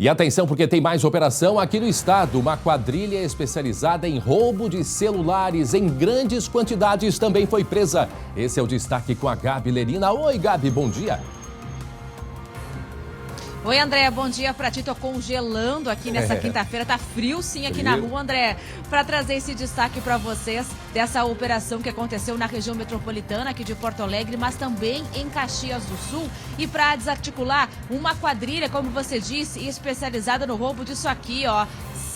E atenção, porque tem mais operação aqui no estado. Uma quadrilha especializada em roubo de celulares em grandes quantidades também foi presa. Esse é o destaque com a Gabi Lerina. Oi, Gabi, bom dia. Oi, André, bom dia pra ti. Tô congelando aqui nessa quinta-feira. Tá frio sim aqui na rua, André. Pra trazer esse destaque pra vocês dessa operação que aconteceu na região metropolitana aqui de Porto Alegre, mas também em Caxias do Sul. E pra desarticular uma quadrilha, como você disse, especializada no roubo disso aqui, ó.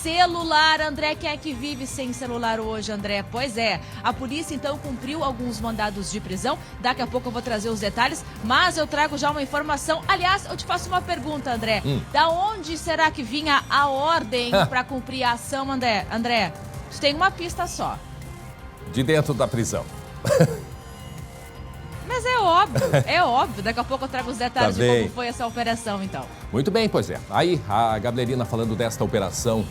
Celular, André, quem é que vive sem celular hoje, André? Pois é, a polícia então cumpriu alguns mandados de prisão, daqui a pouco eu vou trazer os detalhes, mas eu trago já uma informação. Aliás, eu te faço uma pergunta, André, da onde será que vinha a ordem para cumprir a ação, André? André, tu tem uma pista só. De dentro da prisão. Mas é óbvio. Daqui a pouco eu trago os detalhes de como foi essa operação, então. Muito bem, pois é. Aí, a Gabi Lerina falando desta operação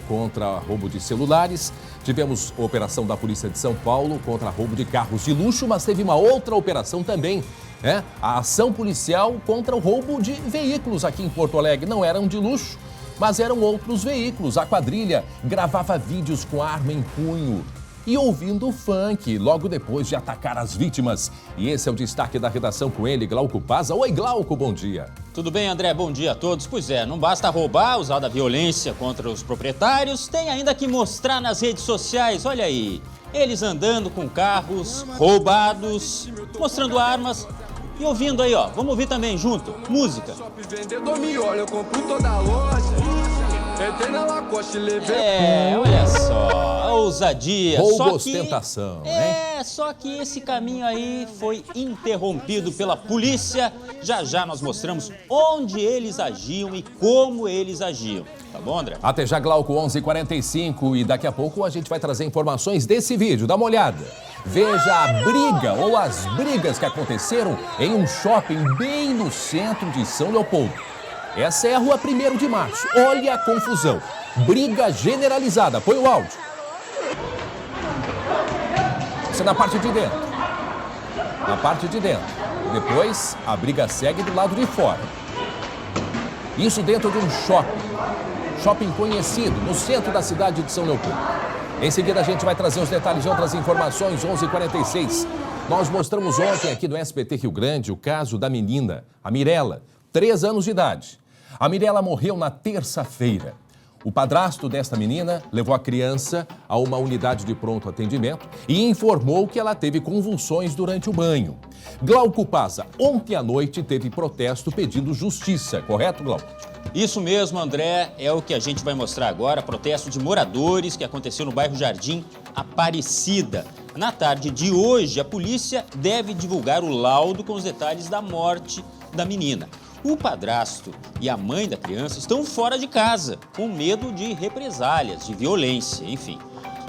contra roubo de celulares. Tivemos a operação da Polícia de São Paulo contra roubo de carros de luxo, mas teve uma outra operação também, né? A ação policial contra o roubo de veículos aqui em Porto Alegre. Não eram de luxo, mas eram outros veículos. A quadrilha gravava vídeos com arma em punho e ouvindo funk, logo depois de atacar as vítimas. E esse é o destaque da redação com ele, Glauco Paza. Oi, Glauco, bom dia. Tudo bem, André? Bom dia a todos. Pois é, não basta roubar, usar da violência contra os proprietários, tem ainda que mostrar nas redes sociais, olha aí, eles andando com carros roubados, mostrando armas e ouvindo aí, ó. Vamos ouvir também junto, música. Olha só, a ousadia. Roubo, ostentação, hein? Só que esse caminho aí foi interrompido pela polícia. Já já nós mostramos onde eles agiam e como eles agiam. Tá bom, André? Até já, Glauco, 11h45, e daqui a pouco a gente vai trazer informações desse vídeo. Dá uma olhada. Veja a briga ou as brigas que aconteceram em um shopping bem no centro de São Leopoldo. Essa é a rua 1º de Março. Olha a confusão. Briga generalizada. Põe o áudio. Essa é na parte de dentro. Na parte de dentro. Depois, a briga segue do lado de fora. Isso dentro de um shopping. Shopping conhecido, no centro da cidade de São Leopoldo. Em seguida, a gente vai trazer os detalhes de outras informações, 11h46. Nós mostramos ontem aqui no SBT Rio Grande o caso da menina, a Mirella, 3 anos de idade. A Mirella morreu na terça-feira. O padrasto desta menina levou a criança a uma unidade de pronto atendimento e informou que ela teve convulsões durante o banho. Glauco Paza, ontem à noite teve protesto pedindo justiça, correto, Glauco? Isso mesmo, André, é o que a gente vai mostrar agora, protesto de moradores que aconteceu no bairro Jardim Aparecida. Na tarde de hoje, a polícia deve divulgar o laudo com os detalhes da morte da menina. O padrasto e a mãe da criança estão fora de casa, com medo de represálias, de violência, enfim.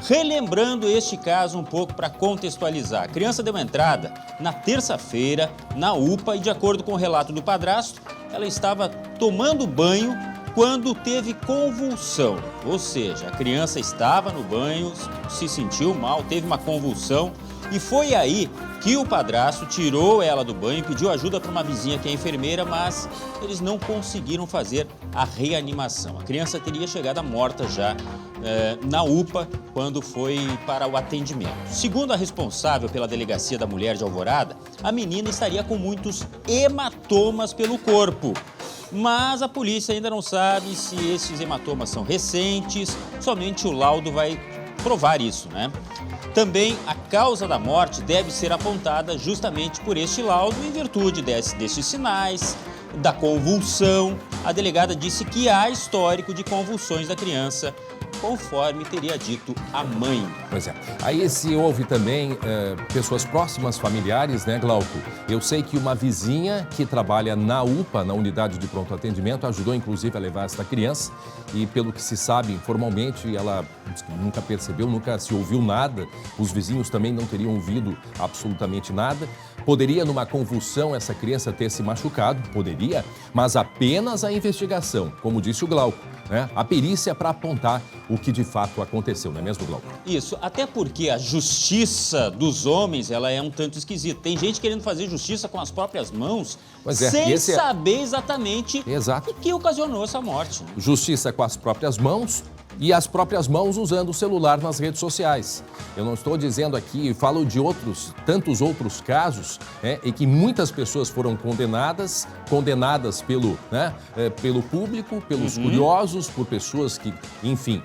Relembrando este caso um pouco para contextualizar, a criança deu uma entrada na terça-feira na UPA e, de acordo com o relato do padrasto, ela estava tomando banho quando teve convulsão. Ou seja, a criança estava no banho, se sentiu mal, teve uma convulsão e foi aí que o padrasto tirou ela do banho e pediu ajuda para uma vizinha que é enfermeira, mas eles não conseguiram fazer a reanimação. A criança teria chegado morta já na UPA quando foi para o atendimento. Segundo a responsável pela Delegacia da Mulher de Alvorada, a menina estaria com muitos hematomas pelo corpo. Mas a polícia ainda não sabe se esses hematomas são recentes, somente o laudo vai provar isso, né? Também a causa da morte deve ser apontada justamente por este laudo em virtude desses sinais, da convulsão. A delegada disse que há histórico de convulsões da criança, conforme teria dito a mãe. Pois é. Aí se houve também pessoas próximas, familiares, né, Glauco? Eu sei que uma vizinha que trabalha na UPA, na unidade de pronto atendimento, ajudou inclusive a levar esta criança e, pelo que se sabe informalmente, ela nunca percebeu, nunca se ouviu nada. Os vizinhos também não teriam ouvido absolutamente nada. Poderia, numa convulsão, essa criança ter se machucado? Poderia, mas apenas a investigação, como disse o Glauco, né? A perícia para apontar o que de fato aconteceu, não é mesmo, Glauco? Isso, até porque a justiça dos homens, ela é um tanto esquisita. Tem gente querendo fazer justiça com as próprias mãos, sem saber exatamente o que ocasionou essa morte. Justiça com as próprias mãos e as próprias mãos usando o celular nas redes sociais. Eu não estou dizendo aqui, falo de tantos outros casos, em que muitas pessoas foram condenadas pelo público, pelos curiosos, por pessoas que, enfim,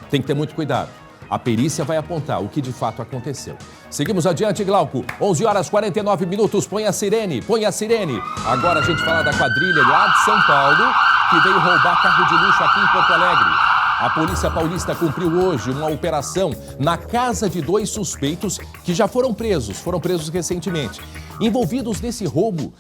tem que ter muito cuidado. A perícia vai apontar o que de fato aconteceu. Seguimos adiante, Glauco. 11h49, põe a sirene, põe a sirene. Agora a gente fala da quadrilha lá de São Paulo, que veio roubar carro de luxo aqui em Porto Alegre. A Polícia Paulista cumpriu hoje uma operação na casa de 2 suspeitos que já foram presos recentemente, envolvidos nesse roubo,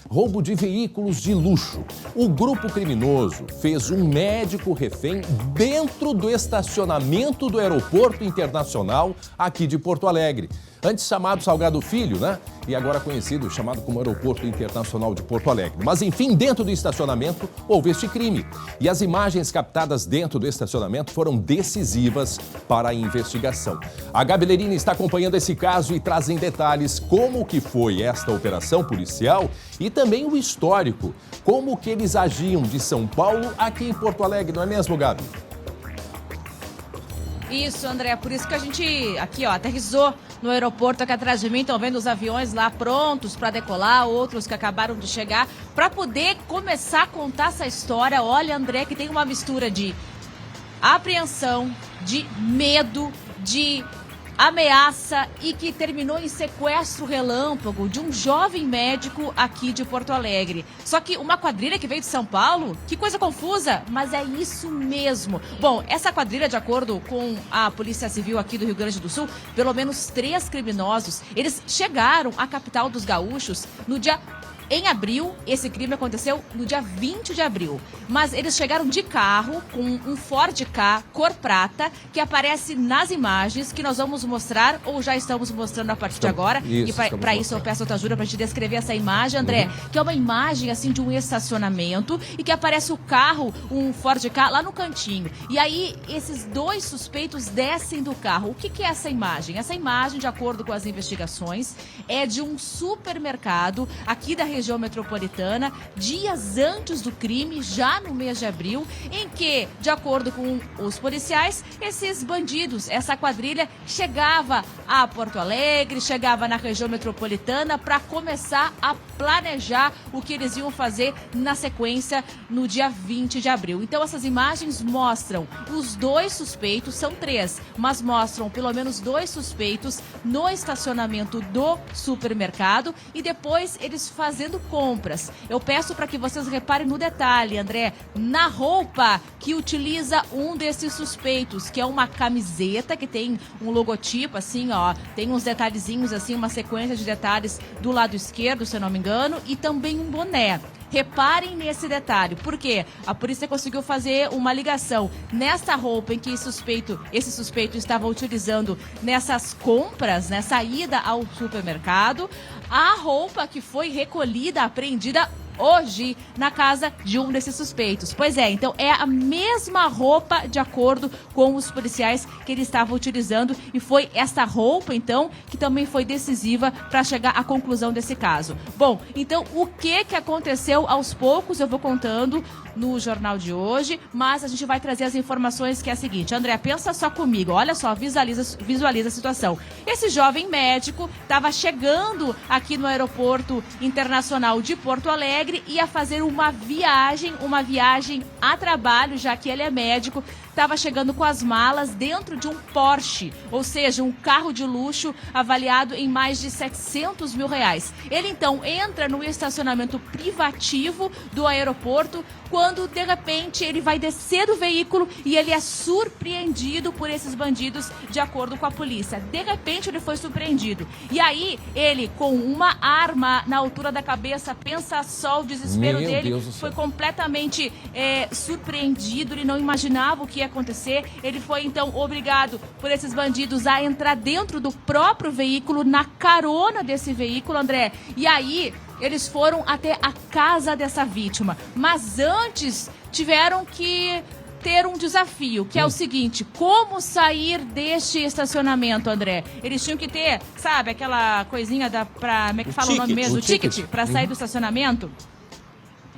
roubo de veículos de luxo. O grupo criminoso fez um médico refém dentro do estacionamento do Aeroporto Internacional aqui de Porto Alegre. Antes chamado Salgado Filho, E agora conhecido, chamado como Aeroporto Internacional de Porto Alegre. Mas enfim, dentro do estacionamento houve este crime. E as imagens captadas dentro do estacionamento foram decisivas para a investigação. A Gabi Lerini está acompanhando esse caso e traz em detalhes como que foi esta operação policial e também o histórico. Como que eles agiam de São Paulo aqui em Porto Alegre, não é mesmo, Gabi? Isso, André, por isso que a gente aqui, aterrissou no aeroporto aqui atrás de mim. Estão vendo os aviões lá prontos para decolar, outros que acabaram de chegar, para poder começar a contar essa história. Olha, André, que tem uma mistura de apreensão, de medo, de ameaça e que terminou em sequestro relâmpago de um jovem médico aqui de Porto Alegre. Só que uma quadrilha que veio de São Paulo? Que coisa confusa, mas é isso mesmo. Bom, essa quadrilha, de acordo com a Polícia Civil aqui do Rio Grande do Sul, pelo menos 3 criminosos, eles chegaram à capital dos gaúchos em abril. Esse crime aconteceu no dia 20 de abril. Mas eles chegaram de carro com um Ford Ka cor prata, que aparece nas imagens que nós vamos mostrar, ou já estamos mostrando a partir de agora. E para isso eu peço a tua ajuda para te descrever essa imagem, André, que é uma imagem assim de um estacionamento e que aparece o carro, um Ford Ka, lá no cantinho. E aí esses 2 suspeitos descem do carro. O que é essa imagem? Essa imagem, de acordo com as investigações, é de um supermercado aqui da região metropolitana, dias antes do crime, já no mês de abril, em que, de acordo com os policiais, esses bandidos, essa quadrilha, chegava a Porto Alegre, chegava na região metropolitana para começar a planejar o que eles iam fazer na sequência no dia 20 de abril. Então, essas imagens mostram os 2 suspeitos, são 3, mas mostram pelo menos 2 suspeitos no estacionamento do supermercado e depois eles fazendo compras. Eu peço para que vocês reparem no detalhe, André, na roupa que utiliza um desses suspeitos, que é uma camiseta que tem um logotipo assim, tem uns detalhezinhos assim, uma sequência de detalhes do lado esquerdo, se eu não me engano, e também um boné. Reparem nesse detalhe, porque a polícia conseguiu fazer uma ligação nessa roupa em que esse suspeito estava utilizando nessas compras, nessa ida ao supermercado, a roupa que foi recolhida, apreendida hoje na casa de um desses suspeitos. Pois é, então é a mesma roupa, de acordo com os policiais, que ele estava utilizando, e foi essa roupa, então, que também foi decisiva para chegar à conclusão desse caso. Bom, então o que aconteceu aos poucos eu vou contando no jornal de hoje, mas a gente vai trazer as informações, que é a seguinte. André, pensa só comigo, olha só, visualiza a situação. Esse jovem médico estava chegando aqui no Aeroporto Internacional de Porto Alegre, ia fazer uma viagem a trabalho, já que ele é médico, estava chegando com as malas dentro de um Porsche, ou seja, um carro de luxo avaliado em mais de R$700 mil. Ele então entra no estacionamento privativo do aeroporto, quando de repente ele vai descer do veículo e ele é surpreendido por esses bandidos, de acordo com a polícia. De repente ele foi surpreendido. E aí ele, com uma arma na altura da cabeça, pensa só o desespero dele, foi completamente surpreendido, ele não imaginava o que ia acontecer. Ele foi então obrigado por esses bandidos a entrar dentro do próprio veículo, na carona desse veículo, André. E aí eles foram até a casa dessa vítima, mas antes tiveram que ter um desafio, que é o seguinte: como sair deste estacionamento, André? Eles tinham que ter, sabe, aquela coisinha como é que fala o nome mesmo? O ticket para sair do estacionamento.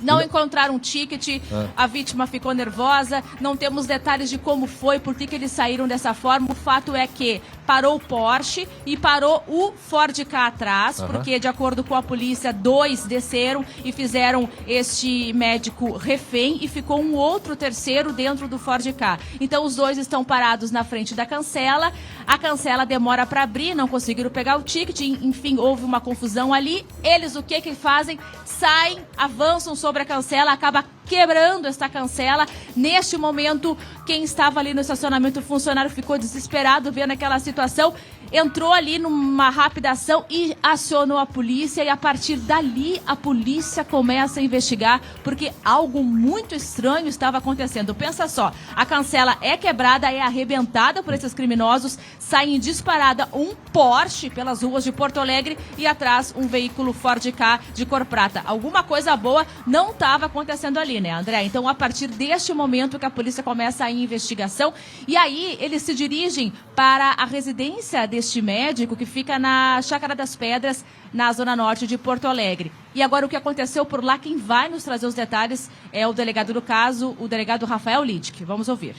Não encontraram um ticket, a vítima ficou nervosa, não temos detalhes de como foi, por que eles saíram dessa forma. O fato é que parou o Porsche e parou o Ford Ka atrás, porque, de acordo com a polícia, 2 desceram e fizeram este médico refém e ficou um outro terceiro dentro do Ford Ka. Então, os 2 estão parados na frente da cancela, a cancela demora para abrir, não conseguiram pegar o ticket, enfim, houve uma confusão ali. Eles o que fazem? Saem, avançam sobre a cancela, acaba quebrando esta cancela. Neste momento, quem estava ali no estacionamento, o funcionário, ficou desesperado vendo aquela situação, entrou ali numa rápida ação e acionou a polícia, e a partir dali a polícia começa a investigar, porque algo muito estranho estava acontecendo. Pensa só, a cancela é quebrada, é arrebentada por esses criminosos, sai em disparada um Porsche pelas ruas de Porto Alegre e atrás um veículo Ford Ka de cor prata. Alguma coisa boa não estava acontecendo ali, né, André? Então, a partir deste momento que a polícia começa a investigação, e aí eles se dirigem para a residência deste médico, que fica na Chácara das Pedras, na zona norte de Porto Alegre. E agora, o que aconteceu por lá, quem vai nos trazer os detalhes é o delegado do caso, o delegado Rafael Littke. Vamos ouvir.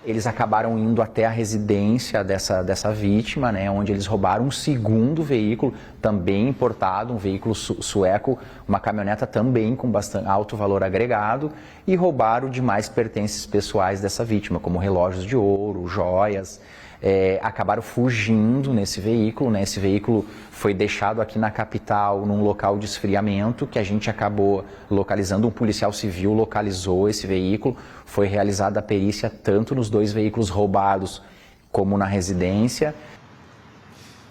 Eles acabaram indo até a residência dessa vítima, né, onde eles roubaram um segundo veículo, também importado, um veículo sueco, uma caminhoneta também com bastante alto valor agregado, e roubaram demais pertences pessoais dessa vítima, como relógios de ouro, joias. Acabaram fugindo nesse veículo, né? Esse veículo foi deixado aqui na capital, num local de esfriamento, que a gente acabou localizando. Um policial civil localizou esse veículo, foi realizada a perícia tanto nos 2 veículos roubados como na residência.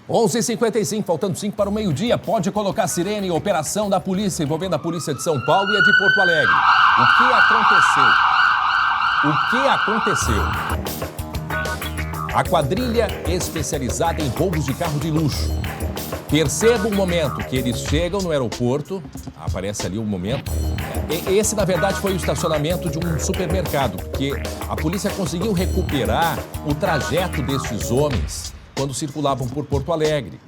11h55, faltando 5 para o meio-dia. Pode colocar a sirene em operação da polícia, envolvendo a polícia de São Paulo e a de Porto Alegre. O que aconteceu? A quadrilha especializada em roubos de carro de luxo. Perceba o momento que eles chegam no aeroporto, aparece ali um momento. Esse, na verdade, foi o estacionamento de um supermercado, porque a polícia conseguiu recuperar o trajeto destes homens quando circulavam por Porto Alegre.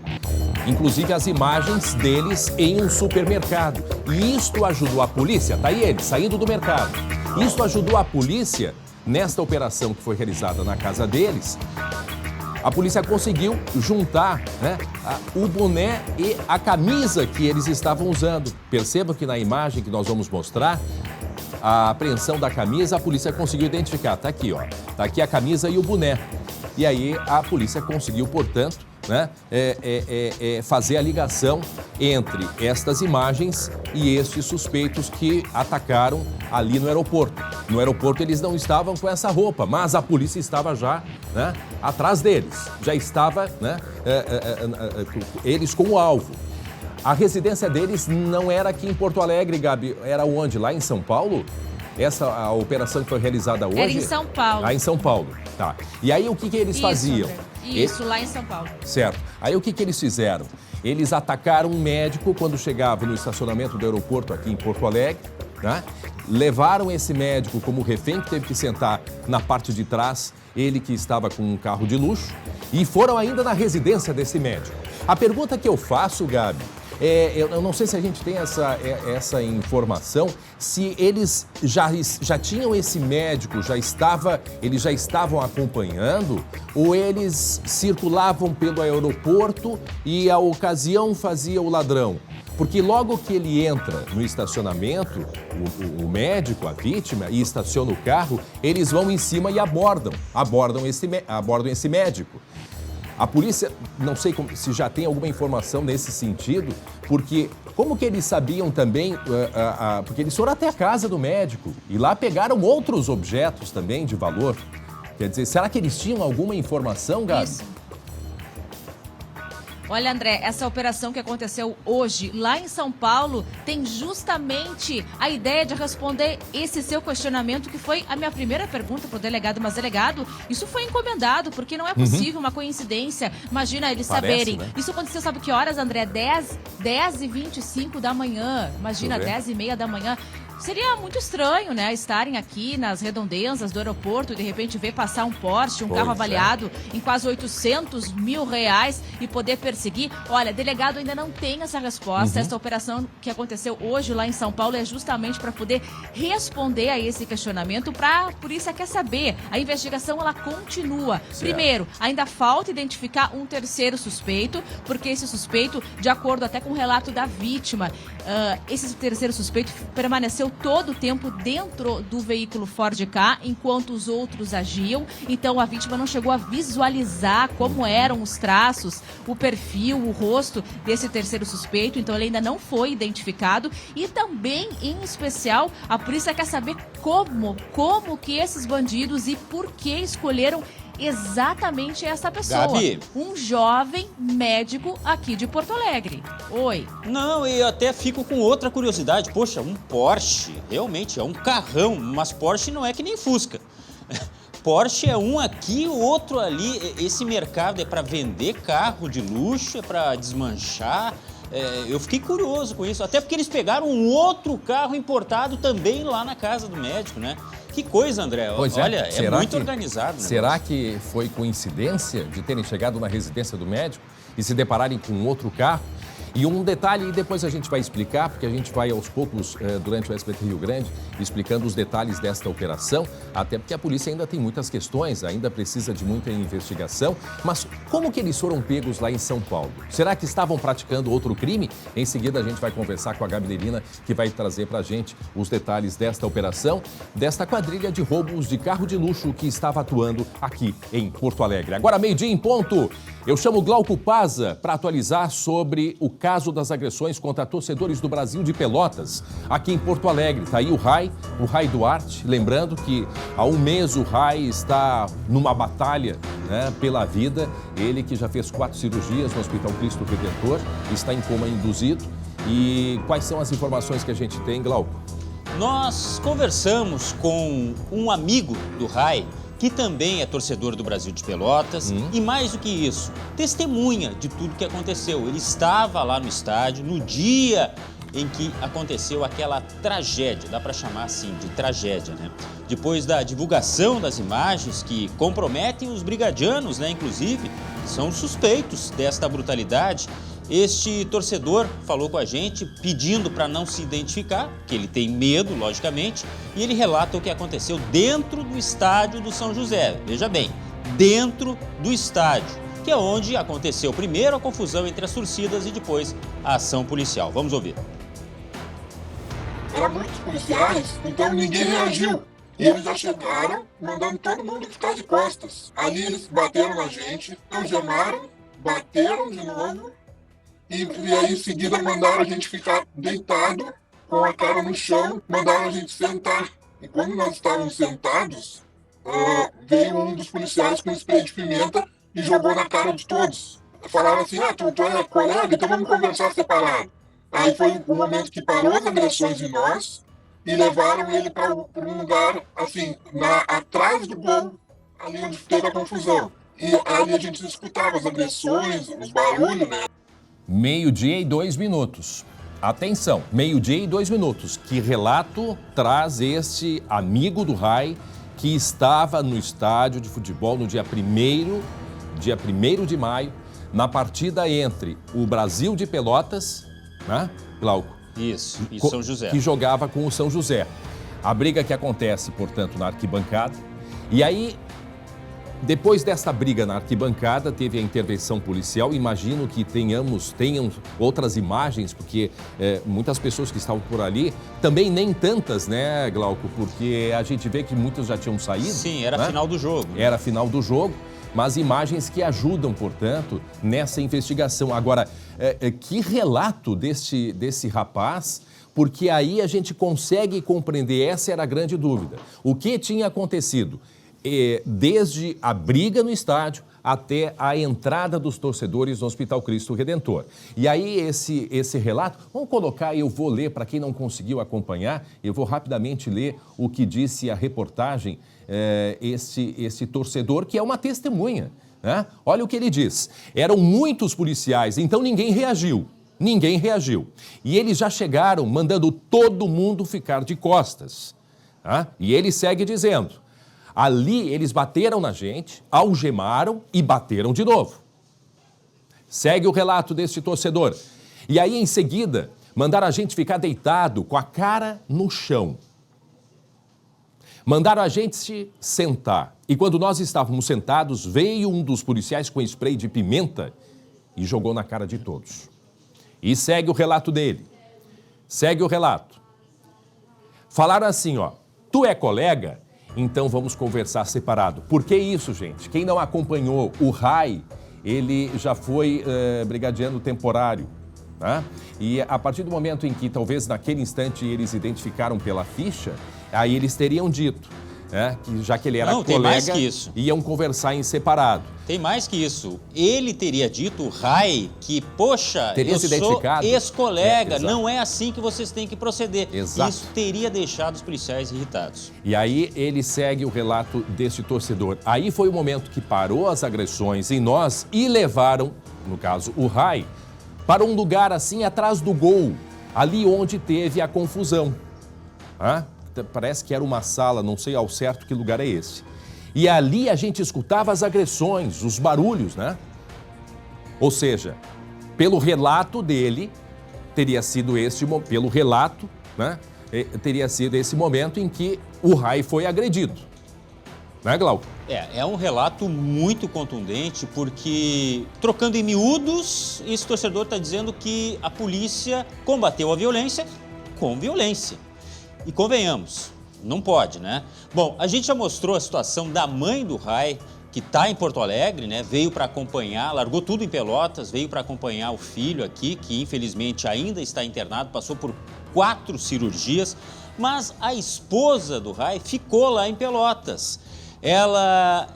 Inclusive as imagens deles em um supermercado. E isto ajudou a polícia, tá aí eles, saindo do mercado. Isto ajudou a polícia. Nesta operação que foi realizada na casa deles, a polícia conseguiu juntar, né, o boné e a camisa que eles estavam usando. Perceba que na imagem que nós vamos mostrar, a apreensão da camisa, a polícia conseguiu identificar. Tá aqui, ó. Tá aqui a camisa e o boné. E aí a polícia conseguiu, portanto, né, fazer a ligação entre estas imagens e estes suspeitos que atacaram ali no aeroporto. No aeroporto eles não estavam com essa roupa, mas a polícia estava já, né, atrás deles. Já estava, né, eles como alvo. A residência deles não era aqui em Porto Alegre, Gabi, era onde? Lá em São Paulo? A operação que foi realizada hoje? Era em São Paulo. Lá em São Paulo, tá. E aí o que eles faziam? Isso, lá em São Paulo. Certo. Aí o que eles fizeram? Eles atacaram um médico quando chegava no estacionamento do aeroporto aqui em Porto Alegre, né? Levaram esse médico como refém, que teve que sentar na parte de trás, ele que estava com um carro de luxo, e foram ainda na residência desse médico. A pergunta que eu faço, Gabi, eu não sei se a gente tem essa informação, se eles já tinham esse médico, eles já estavam acompanhando, ou eles circulavam pelo aeroporto e a ocasião fazia o ladrão. Porque logo que ele entra no estacionamento, o médico, a vítima, e estaciona o carro, eles vão em cima e abordam esse médico. A polícia, não sei se já tem alguma informação nesse sentido, porque como que eles sabiam também, porque eles foram até a casa do médico e lá pegaram outros objetos também de valor. Quer dizer, será que eles tinham alguma informação, Gabi? Isso. Olha, André, essa operação que aconteceu hoje lá em São Paulo tem justamente a ideia de responder esse seu questionamento, que foi a minha primeira pergunta para o delegado. Mas, delegado, isso foi encomendado, porque não é possível uma coincidência. Imagina eles saberem. Né? Isso aconteceu, sabe que horas, André? 10h25 da manhã. Imagina, 10h30 da manhã. Seria muito estranho, né, estarem aqui nas redondezas do aeroporto e de repente ver passar um Porsche, um carro avaliado em quase R$800 mil e poder perseguir. Olha, delegado ainda não tem essa resposta. Essa operação que aconteceu hoje lá em São Paulo é justamente para poder responder a esse questionamento. A polícia quer saber. A investigação, ela continua. Certo. Primeiro, ainda falta identificar um terceiro suspeito, porque esse suspeito, de acordo até com o relato da vítima, esse terceiro suspeito permaneceu todo o tempo dentro do veículo Ford Ka, enquanto os outros agiam. Então a vítima não chegou a visualizar como eram os traços, o perfil, o rosto desse terceiro suspeito. Então ele ainda não foi identificado. E também, em especial, a polícia quer saber como que esses bandidos e por que escolheram exatamente essa pessoa. Gabi. Um jovem médico aqui de Porto Alegre. Oi. Não, eu até fico com outra curiosidade. Poxa, um Porsche, realmente é um carrão, mas Porsche não é que nem Fusca. Porsche é um aqui, o outro ali. Esse mercado é para vender carro de luxo, é para desmanchar. Eu fiquei curioso com isso, até porque eles pegaram um outro carro importado também lá na casa do médico, né? Que coisa, André. Pois Olha, é muito organizado. Será que foi coincidência de terem chegado na residência do médico e se depararem com outro carro? E um detalhe, e depois a gente vai explicar, porque a gente vai aos poucos, durante o SBT Rio Grande, explicando os detalhes desta operação, até porque a polícia ainda tem muitas questões, ainda precisa de muita investigação. Mas como que eles foram pegos lá em São Paulo? Será que estavam praticando outro crime? Em seguida a gente vai conversar com a Gabi Lerina, que vai trazer pra gente os detalhes desta operação, desta quadrilha de roubos de carro de luxo que estava atuando aqui em Porto Alegre. Agora, meio-dia em ponto, eu chamo Glauco Paza para atualizar sobre o caso das agressões contra torcedores do Brasil de Pelotas, aqui em Porto Alegre. Está aí o Rai Duarte, lembrando que há um mês o Rai está numa batalha, né, pela vida. Ele que já fez 4 cirurgias no Hospital Cristo Redentor, está em coma induzido. E quais são as informações que a gente tem, Glauco? Nós conversamos com um amigo do Rai, que também é torcedor do Brasil de Pelotas, e mais do que isso, testemunha de tudo que aconteceu. Ele estava lá no estádio no dia em que aconteceu aquela tragédia, dá para chamar assim de tragédia, né? Depois da divulgação das imagens que comprometem os brigadianos, né, inclusive, são suspeitos desta brutalidade. Este torcedor falou com a gente pedindo para não se identificar, que ele tem medo, logicamente, e ele relata o que aconteceu dentro do estádio do São José. Veja bem, dentro do estádio, que é onde aconteceu primeiro a confusão entre as torcidas e depois a ação policial. Vamos ouvir. Eram muitos policiais, então ninguém reagiu. E eles já chegaram mandando todo mundo ficar de costas. Ali eles bateram na gente, algemaram, bateram de novo. E aí, em seguida, mandaram a gente ficar deitado, com a cara no chão, mandaram a gente sentar. E quando nós estávamos sentados, veio um dos policiais com spray de pimenta e jogou na cara de todos. Falaram assim, tu é colega, então vamos conversar separado. Aí foi o momento que parou as agressões em nós e levaram ele para um lugar, assim, atrás do gol, ali onde teve a confusão. E ali a gente escutava as agressões, os barulhos, né? 12:02. Atenção, 12:02. Que relato traz este amigo do Rai que estava no estádio de futebol no dia 1º de maio, na partida entre o Brasil de Pelotas, né, Glauco? Isso, e São José. Que jogava com o São José. A briga que acontece, portanto, na arquibancada. E aí, depois desta briga na arquibancada, teve a intervenção policial. Imagino que tenham outras imagens, porque muitas pessoas que estavam por ali, também nem tantas, né, Glauco? Porque a gente vê que muitos já tinham saído. Sim, era, né, final do jogo. Era final do jogo, mas imagens que ajudam, portanto, nessa investigação. Agora, que relato desse rapaz, porque aí a gente consegue compreender, essa era a grande dúvida. O que tinha acontecido? Desde a briga no estádio até a entrada dos torcedores no Hospital Cristo Redentor. E aí esse relato, vamos colocar, eu vou ler, para quem não conseguiu acompanhar, eu vou rapidamente ler o que disse a reportagem, esse torcedor, que é uma testemunha, né? Olha o que ele diz. Eram muitos policiais, então ninguém reagiu. Ninguém reagiu. E eles já chegaram mandando todo mundo ficar de costas. Tá? E ele segue dizendo, ali eles bateram na gente, algemaram e bateram de novo. Segue o relato deste torcedor. E aí, em seguida, mandaram a gente ficar deitado com a cara no chão. Mandaram a gente se sentar. E quando nós estávamos sentados, veio um dos policiais com spray de pimenta e jogou na cara de todos. E segue o relato dele. Segue o relato. Falaram assim, ó, tu é colega? Então vamos conversar separado. Por que isso, gente? Quem não acompanhou o Rai, ele já foi brigadiano temporário. Tá? E a partir do momento em que, talvez naquele instante, eles identificaram pela ficha, aí eles teriam dito, né, que já que ele era Não, colega, tem mais que isso. Iam conversar em separado. Tem mais que isso. Ele teria dito, o Rai, que, poxa, Teria eu se sou identificado. ex-colega, Exato. não é assim que vocês têm que proceder. Exato. Isso teria deixado os policiais irritados. E aí ele segue o relato deste torcedor. Aí foi o momento que parou as agressões em nós e levaram, no caso, o Rai, para um lugar assim atrás do gol, ali onde teve a confusão. Ah, parece que era uma sala, não sei ao certo que lugar é esse. E ali a gente escutava as agressões, os barulhos, né? Ou seja, pelo relato dele, teria sido pelo relato, né? Teria sido esse momento em que o Rai foi agredido. Né, Glauco? É um relato muito contundente, porque, trocando em miúdos, esse torcedor está dizendo que a polícia combateu a violência com violência. E convenhamos, não pode, né? Bom, a gente já mostrou a situação da mãe do Rai, que está em Porto Alegre, né? Veio para acompanhar, largou tudo em Pelotas, veio para acompanhar o filho aqui, que infelizmente ainda está internado, passou por 4 cirurgias, mas a esposa do Rai ficou lá em Pelotas. Ela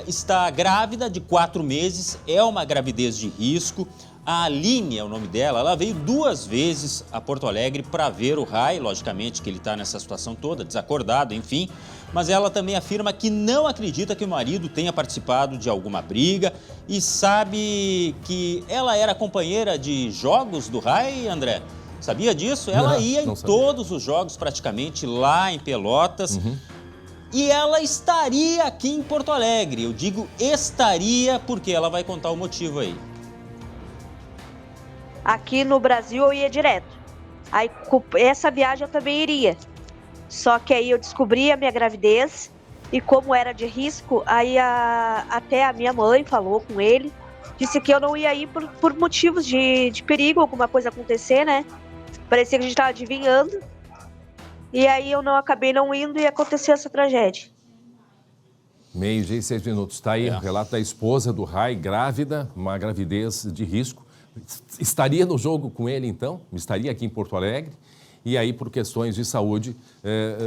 está grávida de 4 meses, é uma gravidez de risco. A Aline é o nome dela, ela veio 2 vezes a Porto Alegre para ver o Rai, logicamente que ele está nessa situação toda, desacordado, enfim. Mas ela também afirma que não acredita que o marido tenha participado de alguma briga e sabe que ela era companheira de jogos do Rai, André. Sabia disso? Ela ia em todos os jogos praticamente lá em Pelotas. E ela estaria aqui em Porto Alegre. Eu digo estaria porque ela vai contar o motivo aí. Aqui no Brasil eu ia direto. Aí essa viagem eu também iria. Só que aí eu descobri a minha gravidez e como era de risco, aí até a minha mãe falou com ele, disse que eu não ia ir por motivos de perigo, alguma coisa acontecer, né? Parecia que a gente estava adivinhando. E aí eu acabei não indo e aconteceu essa tragédia. 12:06. Está aí o relato da esposa do Rai, grávida, uma gravidez de risco. Estaria no jogo com ele, então? Estaria aqui em Porto Alegre. E aí, por questões de saúde,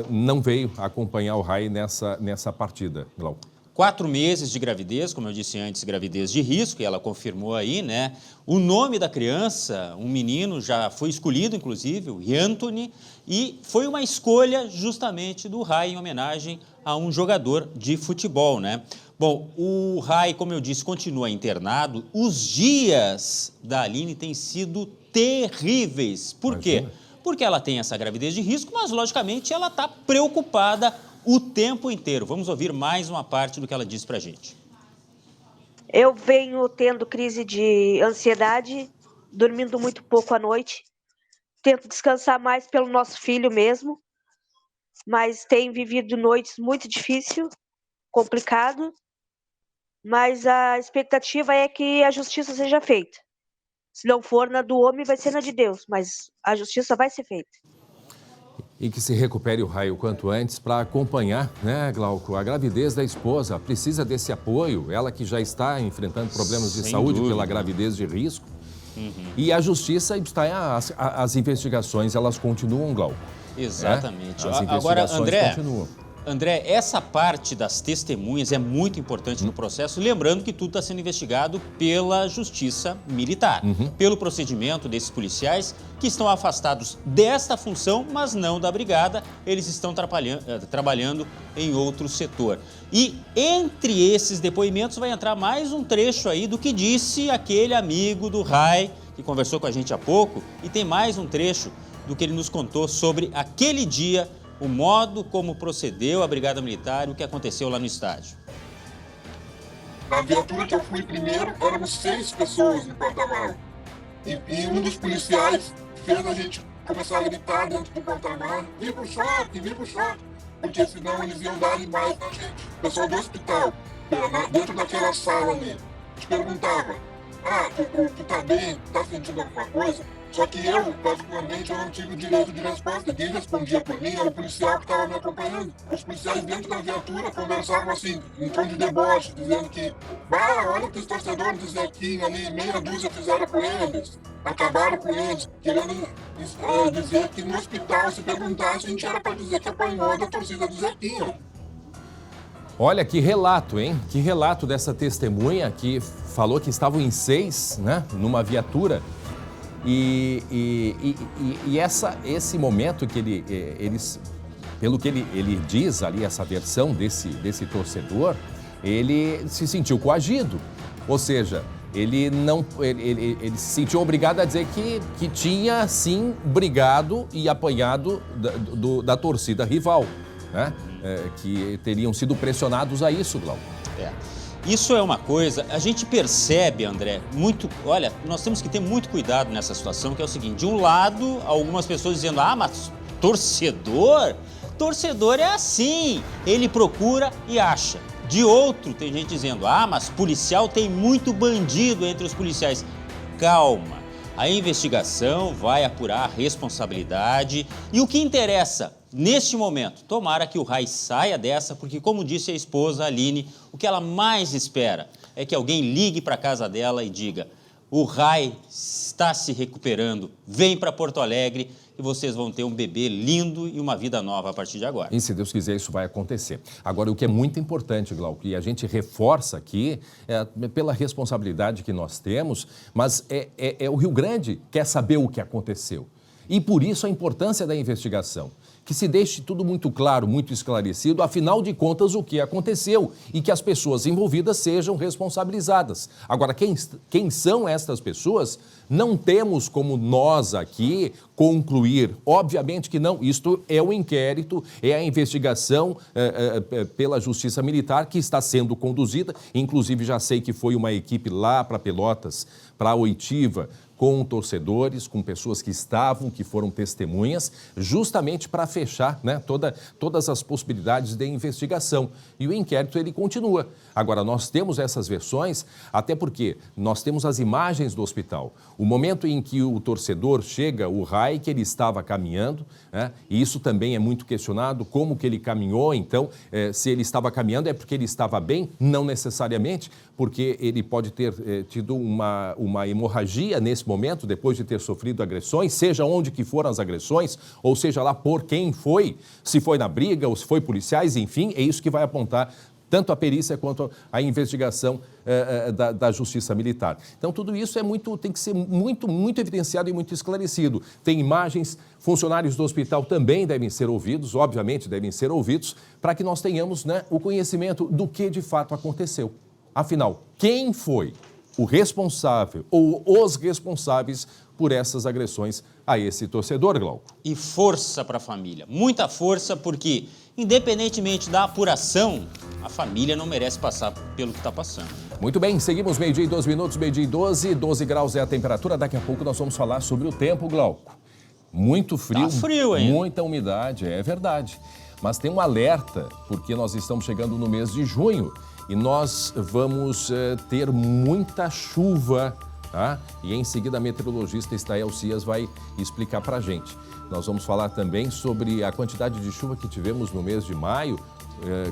não veio acompanhar o Rai nessa partida, Glauco. 4 meses de gravidez, como eu disse antes, gravidez de risco, e ela confirmou aí, né? O nome da criança, um menino, já foi escolhido, inclusive, o Anthony, e foi uma escolha justamente do Rai em homenagem a um jogador de futebol, né? Bom, o Rai, como eu disse, continua internado. Os dias da Aline têm sido terríveis. Por quê? Porque ela tem essa gravidez de risco, mas, logicamente, ela está preocupada o tempo inteiro. Vamos ouvir mais uma parte do que ela disse pra gente. Eu venho tendo crise de ansiedade, dormindo muito pouco à noite. Tento descansar mais pelo nosso filho mesmo, mas tenho vivido noites muito difíceis, complicado. Mas a expectativa é que a justiça seja feita. Se não for na do homem, vai ser na de Deus, mas a justiça vai ser feita. E que se recupere o Rai o quanto antes para acompanhar, né, Glauco, a gravidez da esposa. Precisa desse apoio, ela que já está enfrentando problemas de saúde pela gravidez de risco. E a justiça está, as investigações, elas continuam, Glauco. Exatamente. As investigações Agora, continuam. André, essa parte das testemunhas é muito importante no processo, lembrando que tudo está sendo investigado pela Justiça Militar, pelo procedimento desses policiais que estão afastados desta função, mas não da brigada, eles estão trabalhando em outro setor. E entre esses depoimentos vai entrar mais um trecho aí do que disse aquele amigo do Rai, que que conversou com a gente há pouco e tem mais um trecho do que ele nos contou sobre aquele dia, o modo como procedeu a Brigada Militar e o que aconteceu lá no estádio. Na viatura que eu fui primeiro, éramos 6 pessoas no porta-malas. E um dos policiais fez a gente começar a gritar dentro do porta-malas: vem pro choque, porque senão eles iam dar mais na gente. O pessoal do hospital, dentro daquela sala ali, te perguntava: tu tá bem, tá sentindo alguma coisa? Só que eu, particularmente, eu não tive o direito de resposta. Quem respondia por mim era o policial que estava me acompanhando. Os policiais dentro da viatura conversavam assim, em tom de deboche, dizendo que olha o que os torcedores do Zequinha ali, meia dúzia fizeram com eles, acabaram com eles, querendo dizer que no hospital, se perguntasse, a gente era para dizer que apanhou da torcida do Zequinha. Olha que relato, hein? Que relato dessa testemunha que falou que estavam em 6, né, numa viatura. Esse momento que eles, pelo que ele diz ali, essa versão desse torcedor, ele se sentiu coagido. Ou seja, ele se sentiu obrigado a dizer que tinha, sim, brigado e apanhado da torcida rival, né? Que teriam sido pressionados a isso, Glauco. Isso é uma coisa, a gente percebe, André, olha, nós temos que ter muito cuidado nessa situação, que é o seguinte: de um lado, algumas pessoas dizendo, mas torcedor é assim, ele procura e acha. De outro, tem gente dizendo, mas policial tem muito bandido entre os policiais. Calma, a investigação vai apurar a responsabilidade e o que interessa neste momento, tomara que o Rai saia dessa, porque, como disse a esposa Aline, o que ela mais espera é que alguém ligue para a casa dela e diga: o Rai está se recuperando, vem para Porto Alegre e vocês vão ter um bebê lindo e uma vida nova a partir de agora. E se Deus quiser, isso vai acontecer. Agora, o que é muito importante, Glauco, e a gente reforça aqui, pela responsabilidade que nós temos, mas o Rio Grande quer saber o que aconteceu. E por isso a importância da investigação. Que se deixe tudo muito claro, muito esclarecido, afinal de contas, o que aconteceu e que as pessoas envolvidas sejam responsabilizadas. Agora, quem são estas pessoas, não temos como nós aqui concluir. Obviamente que não. Isto é o inquérito, é a investigação pela Justiça Militar que está sendo conduzida. Inclusive, já sei que foi uma equipe lá para Pelotas, para Oitiva, com torcedores, com pessoas que foram testemunhas, justamente para fechar, né, todas as possibilidades de investigação. E o inquérito, ele continua. Agora, nós temos essas versões, até porque nós temos as imagens do hospital. O momento em que o torcedor chega, o Rai, que ele estava caminhando, né, e isso também é muito questionado, como que ele caminhou, então, se ele estava caminhando é porque ele estava bem? Não necessariamente, porque ele pode ter tido uma hemorragia nesse momento, depois de ter sofrido agressões, seja onde que foram as agressões, ou seja lá por quem foi, se foi na briga ou se foi policiais, enfim, é isso que vai apontar tanto a perícia quanto a investigação da Justiça Militar. Então, tudo isso tem que ser muito, muito evidenciado e muito esclarecido. Tem imagens, funcionários do hospital também devem ser ouvidos, obviamente devem ser ouvidos, para que nós tenhamos, né, o conhecimento do que de fato aconteceu. Afinal, quem foi o responsável ou os responsáveis por essas agressões a esse torcedor, Glauco? E força para a família, muita força, porque independentemente da apuração, a família não merece passar pelo que está passando. Muito bem, seguimos 12:02, 12 graus é a temperatura. Daqui a pouco nós vamos falar sobre o tempo, Glauco. Muito frio, tá frio ainda. Muita umidade, é verdade. Mas tem um alerta, porque nós estamos chegando no mês de junho e nós vamos ter muita chuva, tá? E em seguida a meteorologista Estael Cias vai explicar para a gente. Nós vamos falar também sobre a quantidade de chuva que tivemos no mês de maio,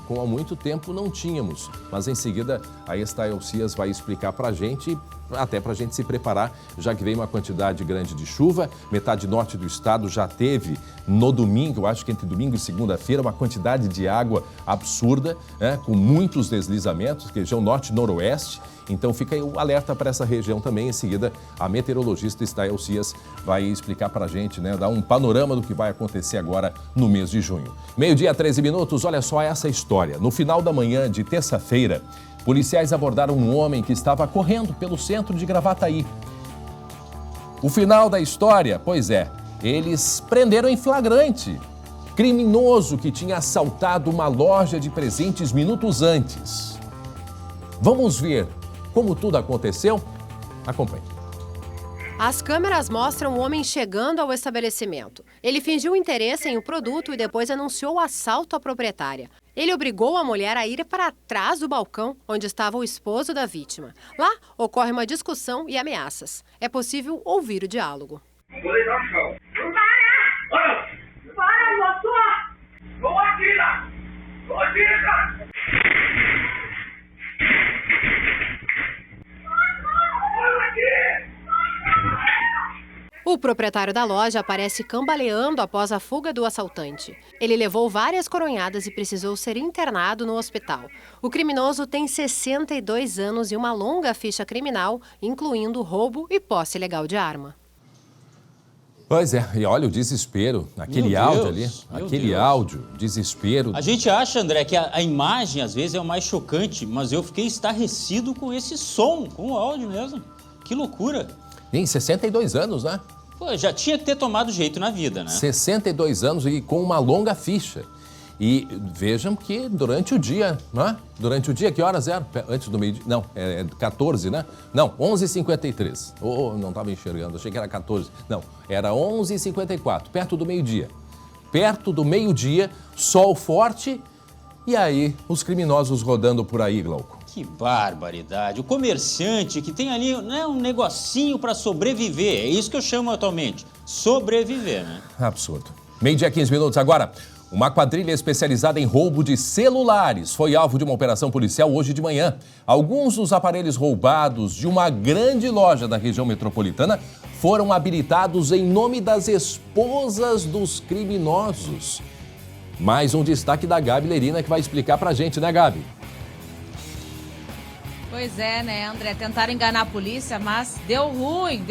como há muito tempo não tínhamos. Mas em seguida a Estael Cias vai explicar para a gente, até para a gente se preparar, já que veio uma quantidade grande de chuva. Metade norte do estado já teve no domingo, eu acho que entre domingo e segunda-feira, uma quantidade de água absurda, né, com muitos deslizamentos, região norte e noroeste. Então fica aí o alerta para essa região também. Em seguida, a meteorologista Estael Cias vai explicar para a gente, né, dar um panorama do que vai acontecer agora no mês de junho. 12:13, olha só essa história. No final da manhã de terça-feira, policiais abordaram um homem que estava correndo pelo centro de Gravataí. O final da história, pois é, eles prenderam em flagrante criminoso que tinha assaltado uma loja de presentes minutos antes. Vamos ver como tudo aconteceu? Acompanhe. As câmeras mostram o homem chegando ao estabelecimento. Ele fingiu interesse em um produto e depois anunciou o assalto à proprietária. Ele obrigou a mulher a ir para trás do balcão onde estava o esposo da vítima. Lá ocorre uma discussão e ameaças. É possível ouvir o diálogo. Para, moço! Não atira! Não atira! O proprietário da loja aparece cambaleando após a fuga do assaltante. Ele levou várias coronhadas e precisou ser internado no hospital. O criminoso tem 62 anos e uma longa ficha criminal, incluindo roubo e posse ilegal de arma. Pois é, e olha o desespero, aquele áudio ali, aquele áudio, desespero. A gente acha, André, que a imagem às vezes é o mais chocante, mas eu fiquei estarrecido com esse som, com o áudio mesmo. Que loucura. Em 62 anos, né? Pô, já tinha que ter tomado jeito na vida, né? 62 anos e com uma longa ficha. E vejam que durante o dia, né? Durante o dia, que horas era? Antes do meio-dia? Não, é 14, né? Não, 11h53. Não estava enxergando, achei que era 14. Não, era 11h54, perto do meio-dia. Perto do meio-dia, sol forte e aí os criminosos rodando por aí, Glauco. Que barbaridade. O comerciante que tem ali, né, um negocinho para sobreviver. É isso que eu chamo atualmente. Sobreviver, né? Absurdo. Meio-dia, 15 minutos agora. Uma quadrilha especializada em roubo de celulares foi alvo de uma operação policial hoje de manhã. Alguns dos aparelhos roubados de uma grande loja da região metropolitana foram habilitados em nome das esposas dos criminosos. Mais um destaque da Gabi Lerina que vai explicar pra gente, né, Gabi? Pois é, né, André? Tentaram enganar a polícia, mas deu ruim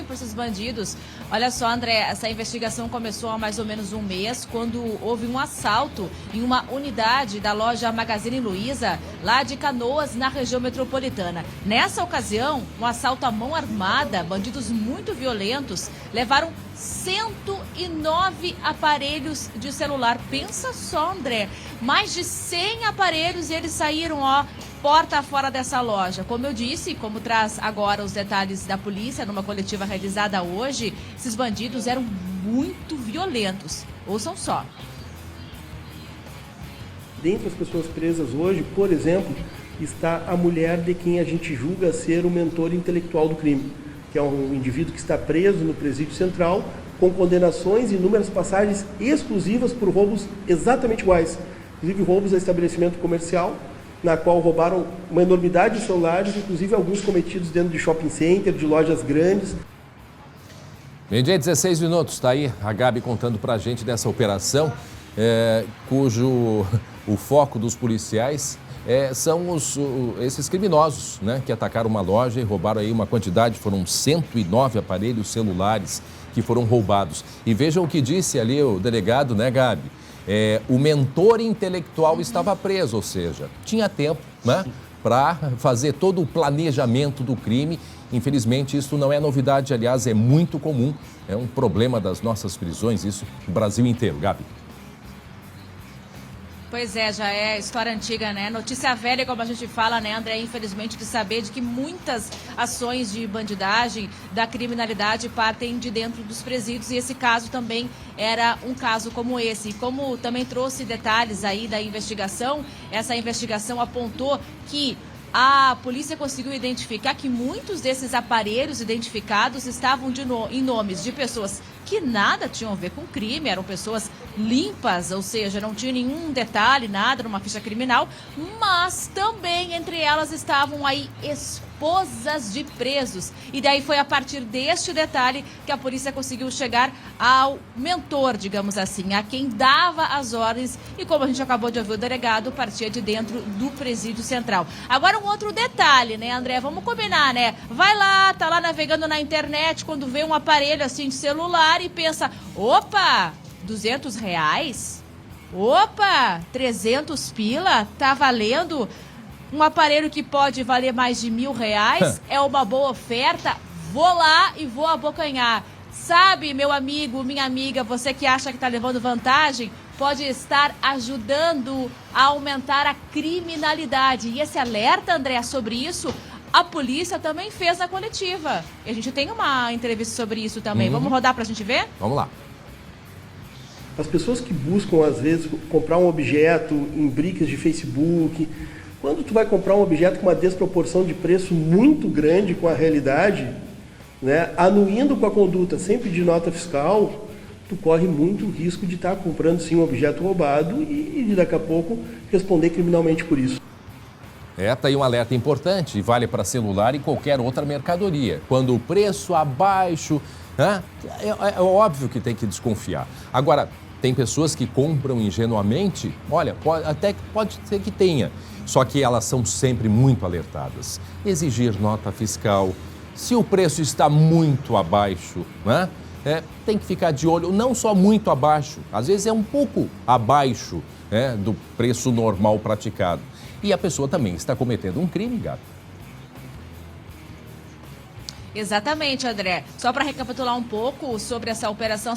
para esses bandidos. Olha só, André, essa investigação começou há mais ou menos um mês, quando houve um assalto em uma unidade da loja Magazine Luiza, lá de Canoas, na região metropolitana. Nessa ocasião, um assalto à mão armada, bandidos muito violentos, levaram 109 aparelhos de celular. Pensa só, André, mais de 100 aparelhos e eles saíram, porta fora dessa loja. Como eu disse, como traz agora os detalhes da polícia numa coletiva realizada hoje, esses bandidos eram muito violentos. Ouçam só. Dentre as pessoas presas hoje, por exemplo, está a mulher de quem a gente julga ser o mentor intelectual do crime, que é um indivíduo que está preso no presídio central, com condenações e inúmeras passagens exclusivas por roubos exatamente iguais, inclusive roubos a estabelecimento comercial, na qual roubaram uma enormidade de celulares, inclusive alguns cometidos dentro de shopping center, de lojas grandes. Meio-dia, 16 minutos, está aí a Gabi contando pra gente dessa operação, cujo o foco dos policiais são esses criminosos, né, que atacaram uma loja e roubaram aí uma quantidade, foram 109 aparelhos celulares que foram roubados. E vejam o que disse ali o delegado, né, Gabi? O mentor intelectual estava preso, ou seja, tinha tempo, né, para fazer todo o planejamento do crime. Infelizmente, isso não é novidade, aliás, é muito comum, é um problema das nossas prisões, isso no Brasil inteiro. Gabi. Pois é, já é história antiga, né? Notícia velha, como a gente fala, né, André? Infelizmente, de saber de que muitas ações de bandidagem, da criminalidade, partem de dentro dos presídios. E esse caso também era um caso como esse. Como também trouxe detalhes aí da investigação, essa investigação apontou que a polícia conseguiu identificar que muitos desses aparelhos identificados estavam em nomes de pessoas que nada tinham a ver com crime, eram pessoas limpas, ou seja, não tinha nenhum detalhe, nada numa ficha criminal, mas também entre elas estavam aí esposas de presos. E daí foi a partir deste detalhe que a polícia conseguiu chegar ao mentor, digamos assim, a quem dava as ordens e, como a gente acabou de ouvir o delegado, partia de dentro do presídio central. Agora um outro detalhe, né, André? Vamos combinar, né? Vai lá, tá lá navegando na internet, quando vê um aparelho assim de celular e pensa, opa, R$200? Opa, 300 pila? Tá valendo? Um aparelho que pode valer mais de R$1.000? É uma boa oferta? vou lá e vou abocanhar. Sabe, meu amigo, minha amiga, você que acha que está levando vantagem, pode estar ajudando a aumentar a criminalidade. E esse alerta, André, sobre isso, a polícia também fez na coletiva. E a gente tem uma entrevista sobre isso também. Vamos rodar para a gente ver? Vamos lá. As pessoas que buscam, às vezes, comprar um objeto em bricas de Facebook, quando tu vai comprar um objeto com uma desproporção de preço muito grande com a realidade, né, anuindo com a conduta sempre de nota fiscal, tu corre muito risco de estar comprando sim um objeto roubado e daqui a pouco responder criminalmente por isso. Tá aí um alerta importante e vale para celular e qualquer outra mercadoria. Quando o preço abaixo, né, é óbvio que tem que desconfiar. Agora, tem pessoas que compram ingenuamente, olha, pode ser que tenha, só que elas são sempre muito alertadas. Exigir nota fiscal, se o preço está muito abaixo, né, tem que ficar de olho, não só muito abaixo, às vezes é um pouco abaixo, né, do preço normal praticado. E a pessoa também está cometendo um crime, Gabi. Exatamente, André. Só para recapitular um pouco sobre essa operação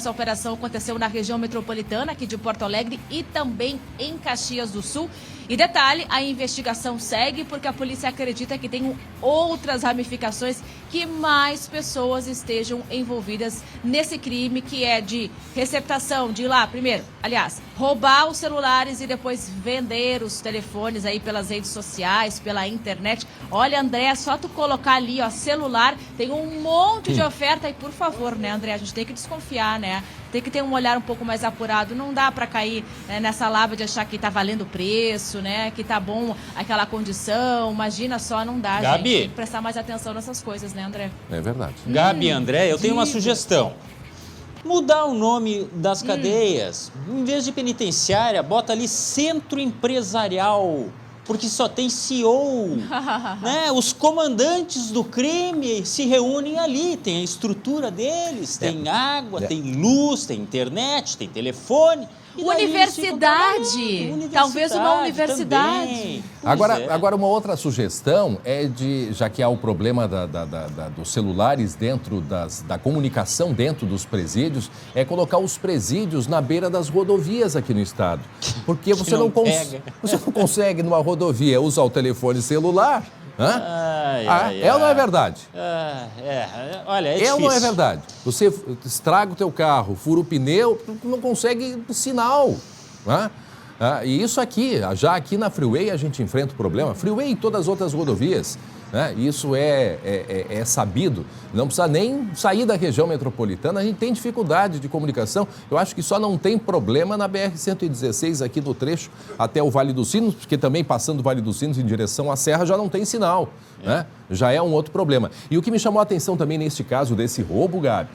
aconteceu na região metropolitana aqui de Porto Alegre e também em Caxias do Sul. E detalhe, a investigação segue porque a polícia acredita que tem outras ramificações, que mais pessoas estejam envolvidas nesse crime, que é de receptação, de ir lá, primeiro, aliás, roubar os celulares e depois vender os telefones aí pelas redes sociais, pela internet. Olha, André, só tu colocar ali, ó, celular, tem um monte de oferta e, por favor, né, André, a gente tem que desconfiar, né? Tem que ter um olhar um pouco mais apurado. Não dá para cair, né, nessa lava de achar que tá valendo o preço, né? Que tá bom aquela condição. Imagina só, não dá, Gabi, gente. Tem que prestar mais atenção nessas coisas, né, André? É verdade. Gabi, André, eu tenho uma sugestão. Mudar o nome das cadeias. Em vez de penitenciária, bota ali centro empresarial. Porque só tem CEO, né? Os comandantes do crime se reúnem ali, tem a estrutura deles, tem água, tem luz, tem internet, tem telefone. Universidade, talvez uma universidade. Agora uma outra sugestão é já que há o problema dos celulares dentro da comunicação dentro dos presídios, é colocar os presídios na beira das rodovias aqui no estado. Porque você não consegue numa rodovia usar o telefone celular. É ou não é verdade? Olha, é difícil. Ou não é verdade? Você estraga o teu carro, fura o pneu, não consegue sinal. E isso aqui, já aqui na Freeway a gente enfrenta o problema. Freeway e todas as outras rodovias. Isso é sabido, não precisa nem sair da região metropolitana, a gente tem dificuldade de comunicação. Eu acho que só não tem problema na BR-116 aqui do trecho até o Vale dos Sinos, porque também passando o Vale dos Sinos em direção à Serra já não tem sinal, né? Já é um outro problema. E o que me chamou a atenção também neste caso desse roubo, Gabi,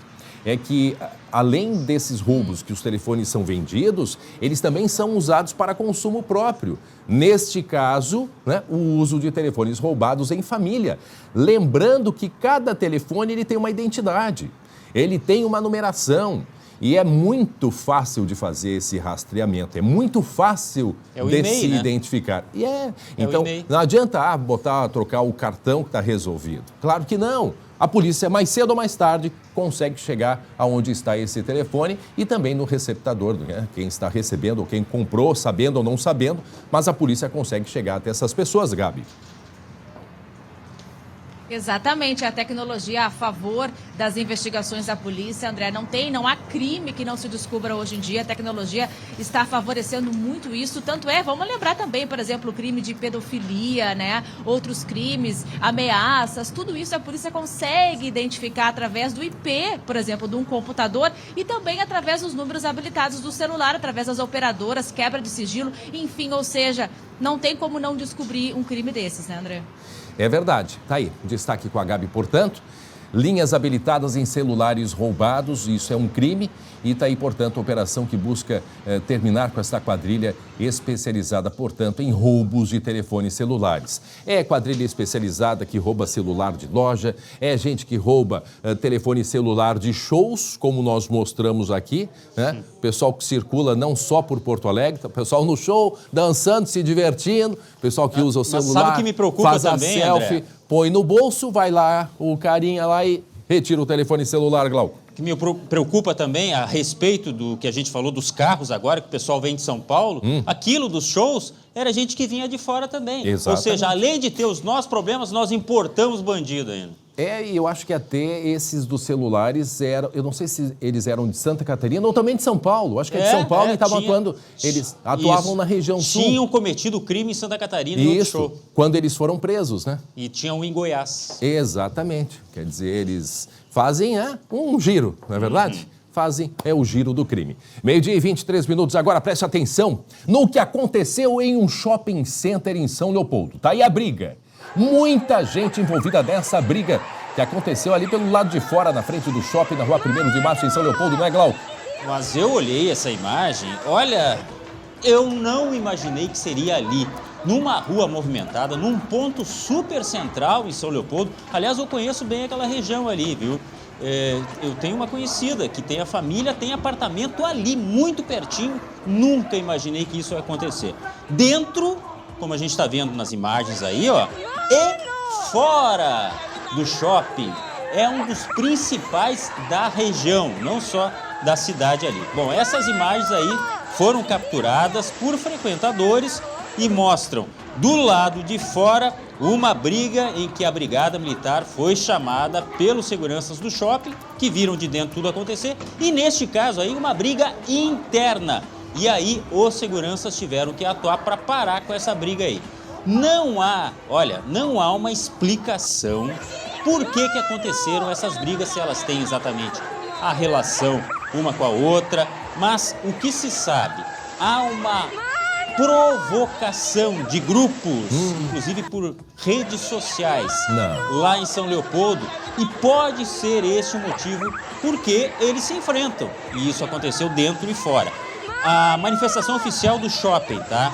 é que, além desses roubos que os telefones são vendidos, eles também são usados para consumo próprio. Neste caso, né, o uso de telefones roubados em família. Lembrando que cada telefone ele tem uma identidade, ele tem uma numeração. E é muito fácil de fazer esse rastreamento, é muito fácil de se identificar. Então, não adianta trocar o cartão que está resolvido. Claro que não. A polícia, mais cedo ou mais tarde, consegue chegar aonde está esse telefone e também no receptador, né? Quem está recebendo ou quem comprou, sabendo ou não sabendo, mas a polícia consegue chegar até essas pessoas, Gabi. Exatamente, a tecnologia a favor das investigações da polícia, André, não há crime que não se descubra hoje em dia, a tecnologia está favorecendo muito isso, tanto vamos lembrar também, por exemplo, o crime de pedofilia, né, outros crimes, ameaças, tudo isso a polícia consegue identificar através do IP, por exemplo, de um computador e também através dos números habilitados do celular, através das operadoras, quebra de sigilo, enfim, ou seja, não tem como não descobrir um crime desses, né, André? É verdade. Tá aí, destaque com a Gabi, portanto. Linhas habilitadas em celulares roubados, isso é um crime. E está aí, portanto, a operação que busca terminar com esta quadrilha especializada, portanto, em roubos de telefones celulares. É quadrilha especializada que rouba celular de loja, é gente que rouba telefone celular de shows, como nós mostramos aqui, né? Pessoal que circula não só por Porto Alegre, pessoal no show, dançando, se divertindo, pessoal que usa o celular, sabe o que me preocupa faz também, a selfie, André? põe no bolso, vai lá, o carinha lá e Retira o telefone celular, Glauco. O que me preocupa também, a respeito do que a gente falou dos carros agora, que o pessoal vem de São Paulo, aquilo dos shows era gente que vinha de fora também. Exatamente. Ou seja, além de ter os nossos problemas, nós importamos bandido ainda. E eu acho que até esses dos celulares eram, eu não sei se eles eram de Santa Catarina ou também de São Paulo. Acho que é de São Paulo e estavam atuando, eles atuavam na região sul. Tinham cometido crime em Santa Catarina no show. Quando eles foram presos, né? E tinham em Goiás. Exatamente. Quer dizer, eles fazem um giro, não é verdade? Fazem o giro do crime. 12h e 23 minutos, agora preste atenção no que aconteceu em um shopping center em São Leopoldo. Tá aí a briga. Muita gente envolvida nessa briga que aconteceu ali pelo lado de fora, na frente do shopping, na rua 1º de Março, em São Leopoldo, não é, Glauco? Mas eu olhei essa imagem, olha, eu não imaginei que seria ali, numa rua movimentada, num ponto super central em São Leopoldo. Aliás, eu conheço bem aquela região ali, viu? Eu tenho uma conhecida que tem a família, tem apartamento ali, muito pertinho. Nunca imaginei que isso ia acontecer. Dentro, como a gente está vendo nas imagens aí, ó, e fora do shopping. É um dos principais da região, não só da cidade ali. Bom, essas imagens aí foram capturadas por frequentadores e mostram do lado de fora uma briga em que a Brigada Militar foi chamada pelos seguranças do shopping, que viram de dentro tudo acontecer, e neste caso aí uma briga interna. E aí os seguranças tiveram que atuar para parar com essa briga aí. Não há uma explicação por que aconteceram essas brigas, se elas têm exatamente a relação uma com a outra, mas o que se sabe, há uma provocação de grupos, inclusive por redes sociais, lá em São Leopoldo, e pode ser esse o motivo porque eles se enfrentam, e isso aconteceu dentro e fora. A manifestação oficial do shopping, tá?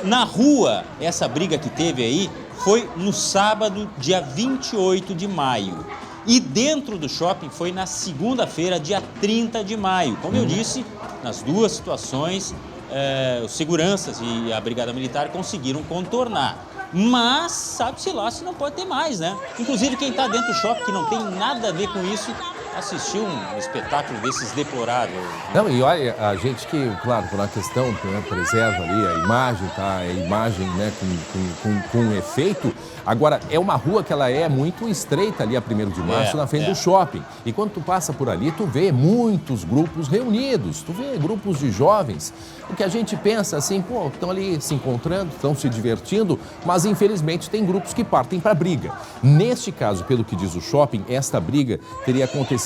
Na rua, essa briga que teve aí foi no sábado, dia 28 de maio. E dentro do shopping foi na segunda-feira, dia 30 de maio. Como eu disse, nas duas situações, os seguranças e a Brigada Militar conseguiram contornar. Mas sabe-se lá se não pode ter mais, né? Inclusive quem está dentro do shopping, que não tem nada a ver com isso, assistiu um espetáculo desses deploráveis. Não, e olha, a gente que, claro, por uma questão, né, preserva ali a imagem, tá? A imagem, né, com efeito. Agora, é uma rua que ela é muito estreita ali, a 1º de Março, na frente do shopping. E quando tu passa por ali, tu vê muitos grupos reunidos, tu vê grupos de jovens. O que a gente pensa assim, pô, estão ali se encontrando, estão se divertindo, mas infelizmente tem grupos que partem para briga. Neste caso, pelo que diz o shopping, esta briga teria acontecido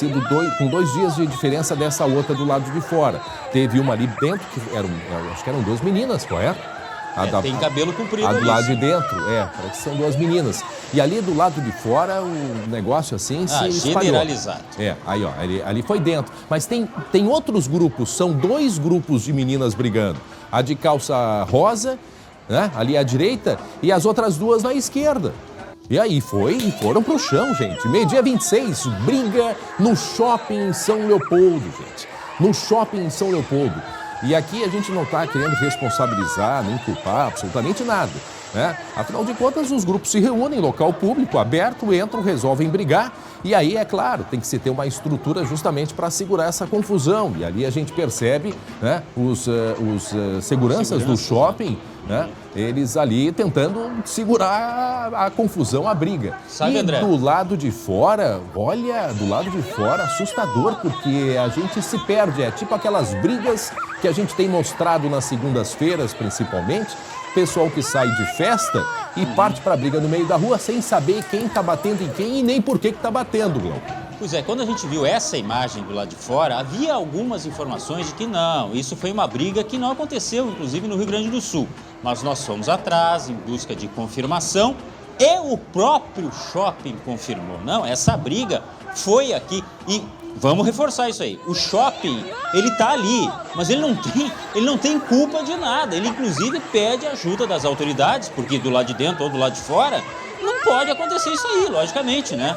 com 2 dias de diferença dessa outra do lado de fora. Teve uma ali dentro, que acho que eram 2 meninas, correto? Tem cabelo comprido. A do lado de dentro, parece que são 2 meninas. E ali do lado de fora, o negócio assim se espalhou. Generalizado. Aí ó, ali foi dentro. Mas tem outros grupos, são 2 grupos de meninas brigando. A de calça rosa, né, ali à direita, e as outras 2 na esquerda. E aí foram pro chão, gente. 12h 26, briga no shopping em São Leopoldo, gente. No shopping em São Leopoldo. E aqui a gente não está querendo responsabilizar, nem culpar absolutamente nada, né? Afinal de contas, os grupos se reúnem em local público, aberto, entram, resolvem brigar. E aí, é claro, tem que se ter uma estrutura justamente para segurar essa confusão. E ali a gente percebe, né, os seguranças do shopping, né, eles ali tentando segurar a confusão, a briga. Sabe, André? Do lado de fora, olha, do lado de fora, assustador, porque a gente se perde. É tipo aquelas brigas que a gente tem mostrado nas segundas-feiras, principalmente. Pessoal que sai de festa e parte para a briga no meio da rua sem saber quem está batendo em quem e nem por que está batendo, Glauco. Pois é, quando a gente viu essa imagem do lado de fora, havia algumas informações de que não, isso foi uma briga que não aconteceu, inclusive no Rio Grande do Sul. Mas nós fomos atrás em busca de confirmação e o próprio shopping confirmou. Não, essa briga foi aqui e vamos reforçar isso aí. O shopping, ele tá ali, mas ele não tem culpa de nada. Ele, inclusive, pede ajuda das autoridades, porque do lado de dentro ou do lado de fora, não pode acontecer isso aí, logicamente, né?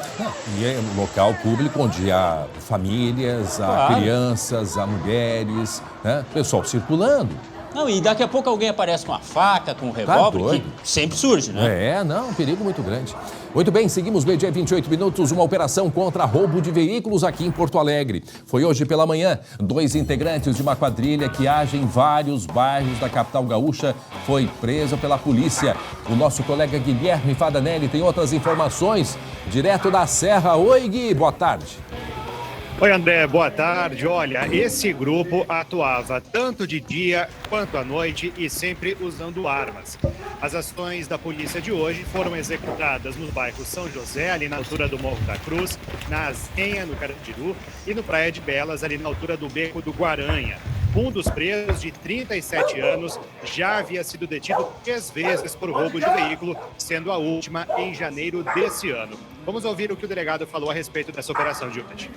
E é um local público onde há famílias, há crianças, há mulheres, né? Pessoal circulando. Não, e daqui a pouco alguém aparece com a faca, com um revólver, que sempre surge, né? Um perigo muito grande. Muito bem, seguimos meio-dia 28 minutos, uma operação contra roubo de veículos aqui em Porto Alegre. Foi hoje pela manhã, 2 integrantes de uma quadrilha que age em vários bairros da capital gaúcha foi preso pela polícia. O nosso colega Guilherme Fadanelli tem outras informações, direto da Serra. Oi, Gui, boa tarde. Oi, André, boa tarde. Olha, esse grupo atuava tanto de dia quanto à noite e sempre usando armas. As ações da polícia de hoje foram executadas nos bairros São José, ali na altura do Morro da Cruz, na Azenha, no Carandiru, e no Praia de Belas, ali na altura do Beco do Guaranha. Um dos presos, de 37 anos, já havia sido detido 3 vezes por roubo de veículo, sendo a última em janeiro desse ano. Vamos ouvir o que o delegado falou a respeito dessa operação de hoje.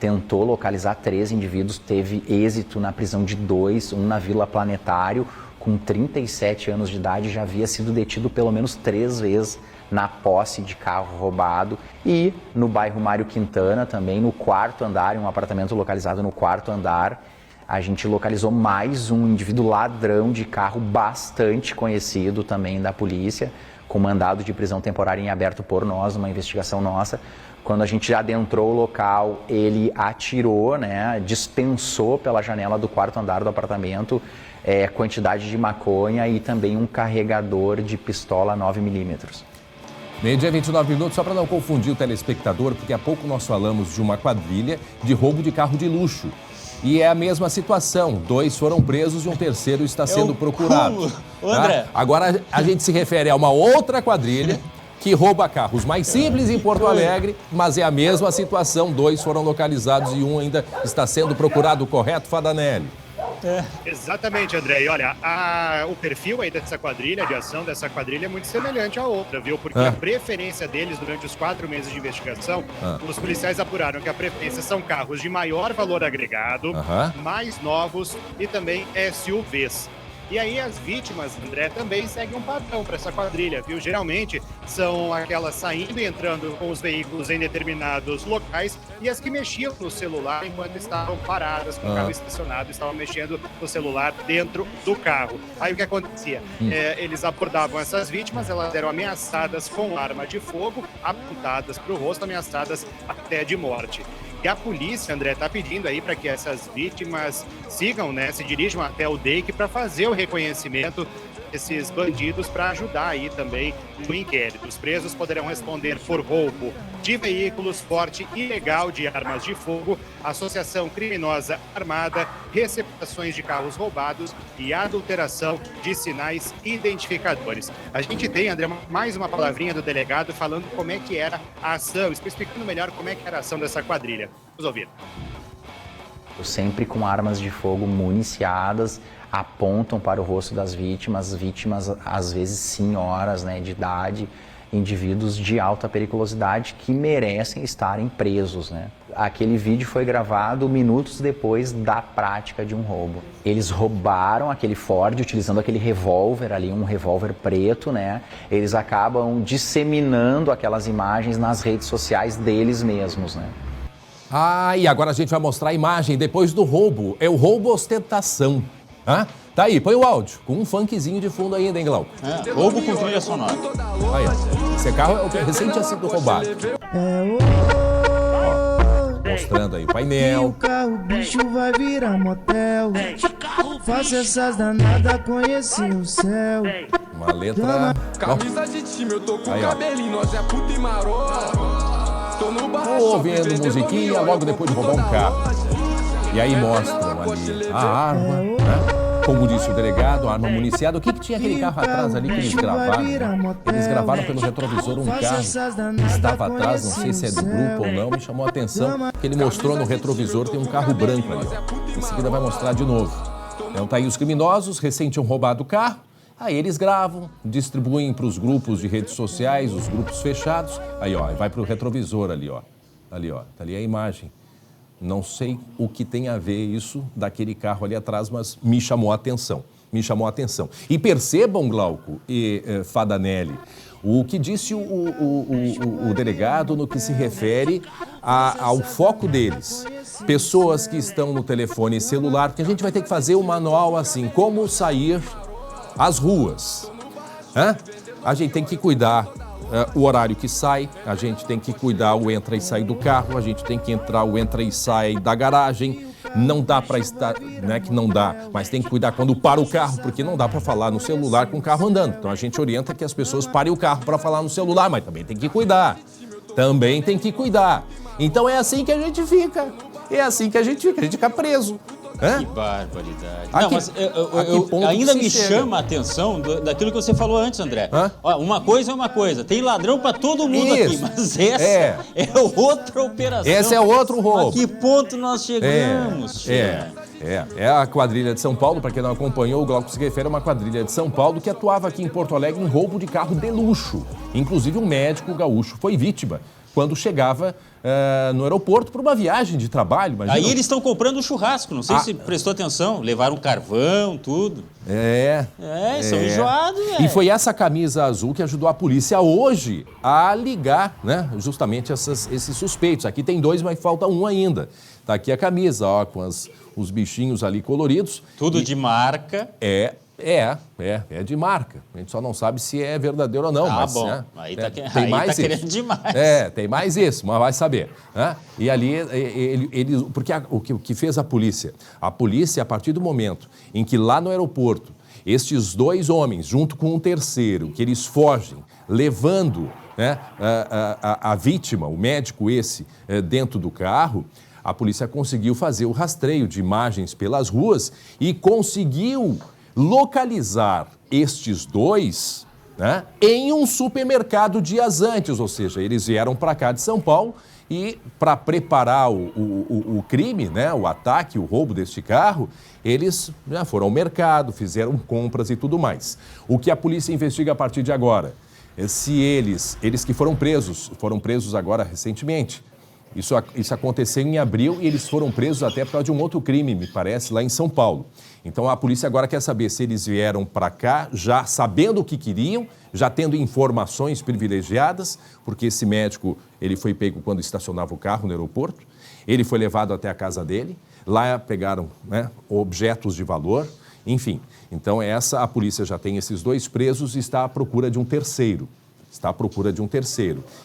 Tentou localizar 3 indivíduos, teve êxito na prisão de 2, um na Vila Planetário, com 37 anos de idade, já havia sido detido pelo menos 3 vezes na posse de carro roubado, e no bairro Mário Quintana, também no 4º andar, em um apartamento localizado no 4º andar, a gente localizou mais um indivíduo ladrão de carro bastante conhecido também da polícia, com mandado de prisão temporária em aberto por nós, uma investigação nossa. Quando a gente já adentrou o local, ele atirou, né, dispensou pela janela do 4º andar do apartamento quantidade de maconha e também um carregador de pistola 9mm. Meio-dia 29 minutos, só para não confundir o telespectador, porque há pouco nós falamos de uma quadrilha de roubo de carro de luxo. E é a mesma situação, 2 foram presos e um terceiro está sendo procurado. André. Agora a gente se refere a uma outra quadrilha que rouba carros mais simples em Porto Alegre, mas é a mesma situação, 2 foram localizados e um ainda está sendo procurado, correto, Fadanelli? Exatamente, André. E olha, o perfil aí dessa quadrilha, de ação dessa quadrilha é muito semelhante à outra, viu? Porque a preferência deles durante os 4 meses de investigação, os policiais apuraram que a preferência são carros de maior valor agregado, mais novos e também SUVs. E aí as vítimas, André, também seguem um padrão para essa quadrilha, viu? Geralmente são aquelas saindo e entrando com os veículos em determinados locais e as que mexiam no celular enquanto estavam paradas com o carro estacionado, estavam mexendo no celular dentro do carro. Aí o que acontecia? Eles abordavam essas vítimas, elas eram ameaçadas com arma de fogo, apontadas para o rosto, ameaçadas até de morte. E a polícia, André, está pedindo aí para que essas vítimas sigam, né, se dirijam até o DEIC para fazer o reconhecimento desses bandidos para ajudar aí também no inquérito. Os presos poderão responder por roubo de veículos, porte ilegal de armas de fogo, associação criminosa armada, receptações de carros roubados e adulteração de sinais identificadores. A gente tem, André, mais uma palavrinha do delegado falando como é que era a ação, especificando melhor como é que era a ação dessa quadrilha. Vamos ouvir. Sempre com armas de fogo municiadas, apontam para o rosto das vítimas, às vezes senhoras, né, de idade, indivíduos de alta periculosidade que merecem estarem presos, né? Aquele vídeo foi gravado minutos depois da prática de um roubo. Eles roubaram aquele Ford utilizando aquele revólver ali, um revólver preto, né? Eles acabam disseminando aquelas imagens nas redes sociais deles mesmos, né? E agora a gente vai mostrar a imagem depois do roubo. É o roubo ostentação. Tá aí, põe o áudio, com um funkzinho de fundo ainda, hein, Glauco? Roubo com trilha sonora. Aí, ó. Esse carro é o que recente tinha sido roubado. Mostrando aí o painel. O carro, bicho, vai virar motel. Faça essas danadas, conhecer o céu. Uma letra... Camisa de time, eu tô com aí, cabelinho, nós é puta e marota. Ouvindo musiquinha logo depois de roubar um carro. E aí mostram ali a arma, né? Como disse o delegado, a arma municiada. O que tinha aquele carro atrás ali que eles gravaram? Né? Eles gravaram pelo retrovisor um carro que estava atrás, não sei se é do grupo ou não, me chamou a atenção que ele mostrou no retrovisor, tem um carro branco ali. Em seguida vai mostrar de novo. Então tá aí os criminosos, recém tinham roubado o carro. Aí eles gravam, distribuem para os grupos de redes sociais, os grupos fechados. Aí, ó, vai para o retrovisor ali, ó. Ali, ó, tá ali a imagem. Não sei o que tem a ver isso daquele carro ali atrás, mas me chamou a atenção. me chamou a atenção. E percebam, Glauco e Fadanelli, o que disse o delegado no que se refere ao foco deles. Pessoas que estão no telefone celular, porque a gente vai ter que fazer um manual assim, como sair às ruas. A gente tem que cuidar o horário que sai, a gente tem que cuidar o entra e sai do carro, a gente tem que entrar o entra e sai da garagem. Não dá para estar, não é que não dá, mas tem que cuidar quando para o carro, porque não dá para falar no celular com o carro andando. Então a gente orienta que as pessoas parem o carro para falar no celular, mas também tem que cuidar. Também tem que cuidar. Então é assim que a gente fica. É assim que a gente fica preso. Que barbaridade. Não, mas ainda me chama a atenção daquilo que você falou antes, André. Ó, uma coisa é uma coisa, tem ladrão pra todo mundo aqui, mas essa é outra operação. Esse é outro roubo. A que ponto nós chegamos? É a quadrilha de São Paulo, para quem não acompanhou, o Glauco se refere a uma quadrilha de São Paulo que atuava aqui em Porto Alegre em roubo de carro de luxo. Inclusive um médico gaúcho foi vítima quando chegava no aeroporto para uma viagem de trabalho. Imagina. Aí eles estão comprando churrasco, não sei se prestou atenção, levaram carvão, tudo. São enjoados, velho. E foi essa camisa azul que ajudou a polícia hoje a ligar, né, justamente esses suspeitos. Aqui tem 2, mas falta um ainda. Tá aqui a camisa, ó, com os bichinhos ali coloridos. Tudo de marca. É de marca. A gente só não sabe se é verdadeiro ou não. Mas, bom. Né, aí tem mais tá querendo demais. Tem mais isso, mas vai saber. Né? E ali, porque o que fez a polícia? A polícia, a partir do momento em que lá no aeroporto, estes 2 homens, junto com um terceiro, que eles fogem, levando, né, a vítima, o médico dentro do carro, a polícia conseguiu fazer o rastreio de imagens pelas ruas e conseguiu localizar estes 2, né, em um supermercado dias antes, ou seja, eles vieram para cá de São Paulo e para preparar o crime, né, o ataque, o roubo deste carro, eles foram ao mercado, fizeram compras e tudo mais. O que a polícia investiga a partir de agora é se eles que foram presos agora recentemente. Isso aconteceu em abril e eles foram presos até por causa de um outro crime, me parece, lá em São Paulo. Então a polícia agora quer saber se eles vieram para cá já sabendo o que queriam, já tendo informações privilegiadas, porque esse médico ele foi pego quando estacionava o carro no aeroporto, ele foi levado até a casa dele, lá pegaram, né, objetos de valor, enfim. Então a polícia já tem esses 2 presos e está à procura de um terceiro.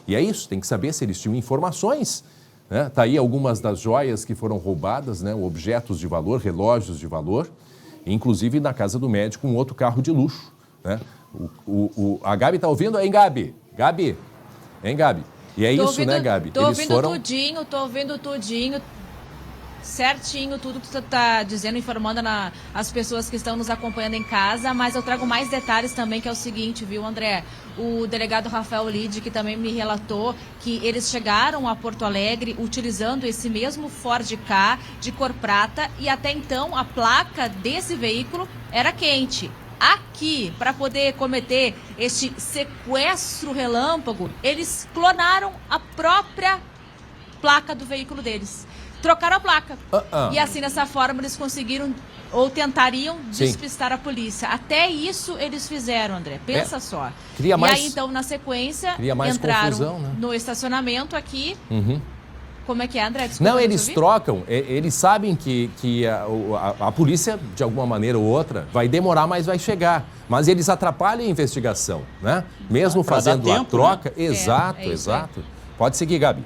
E é isso, tem que saber se eles tinham informações. Tá aí algumas das joias que foram roubadas, né, objetos de valor, relógios de valor, inclusive na casa do médico um outro carro de luxo. Né? A Gabi está ouvindo? Hein, Gabi? Hein, Gabi? E é isso, né, Gabi? Tô ouvindo tudinho. Certinho, tudo que você está dizendo, informando as pessoas que estão nos acompanhando em casa, mas eu trago mais detalhes também, que é o seguinte, viu, André? O delegado Rafael Lide, que também me relatou que eles chegaram a Porto Alegre utilizando esse mesmo Ford Ka de cor prata e até então a placa desse veículo era quente. Aqui, para poder cometer este sequestro relâmpago, eles clonaram a própria placa do veículo deles. Trocaram a placa. E assim, dessa forma, eles conseguiram ou tentariam despistar a polícia. Até isso eles fizeram, André. Pensa só. E aí, então, na sequência, entraram confusão, né, no estacionamento aqui. Como é que é, André? Desculpa, não, eles trocam. Eles sabem que a polícia, de alguma maneira ou outra, vai demorar, mas vai chegar. Mas eles atrapalham a investigação, né? Mesmo fazendo a troca. Né? Exato. Pode seguir, Gabi.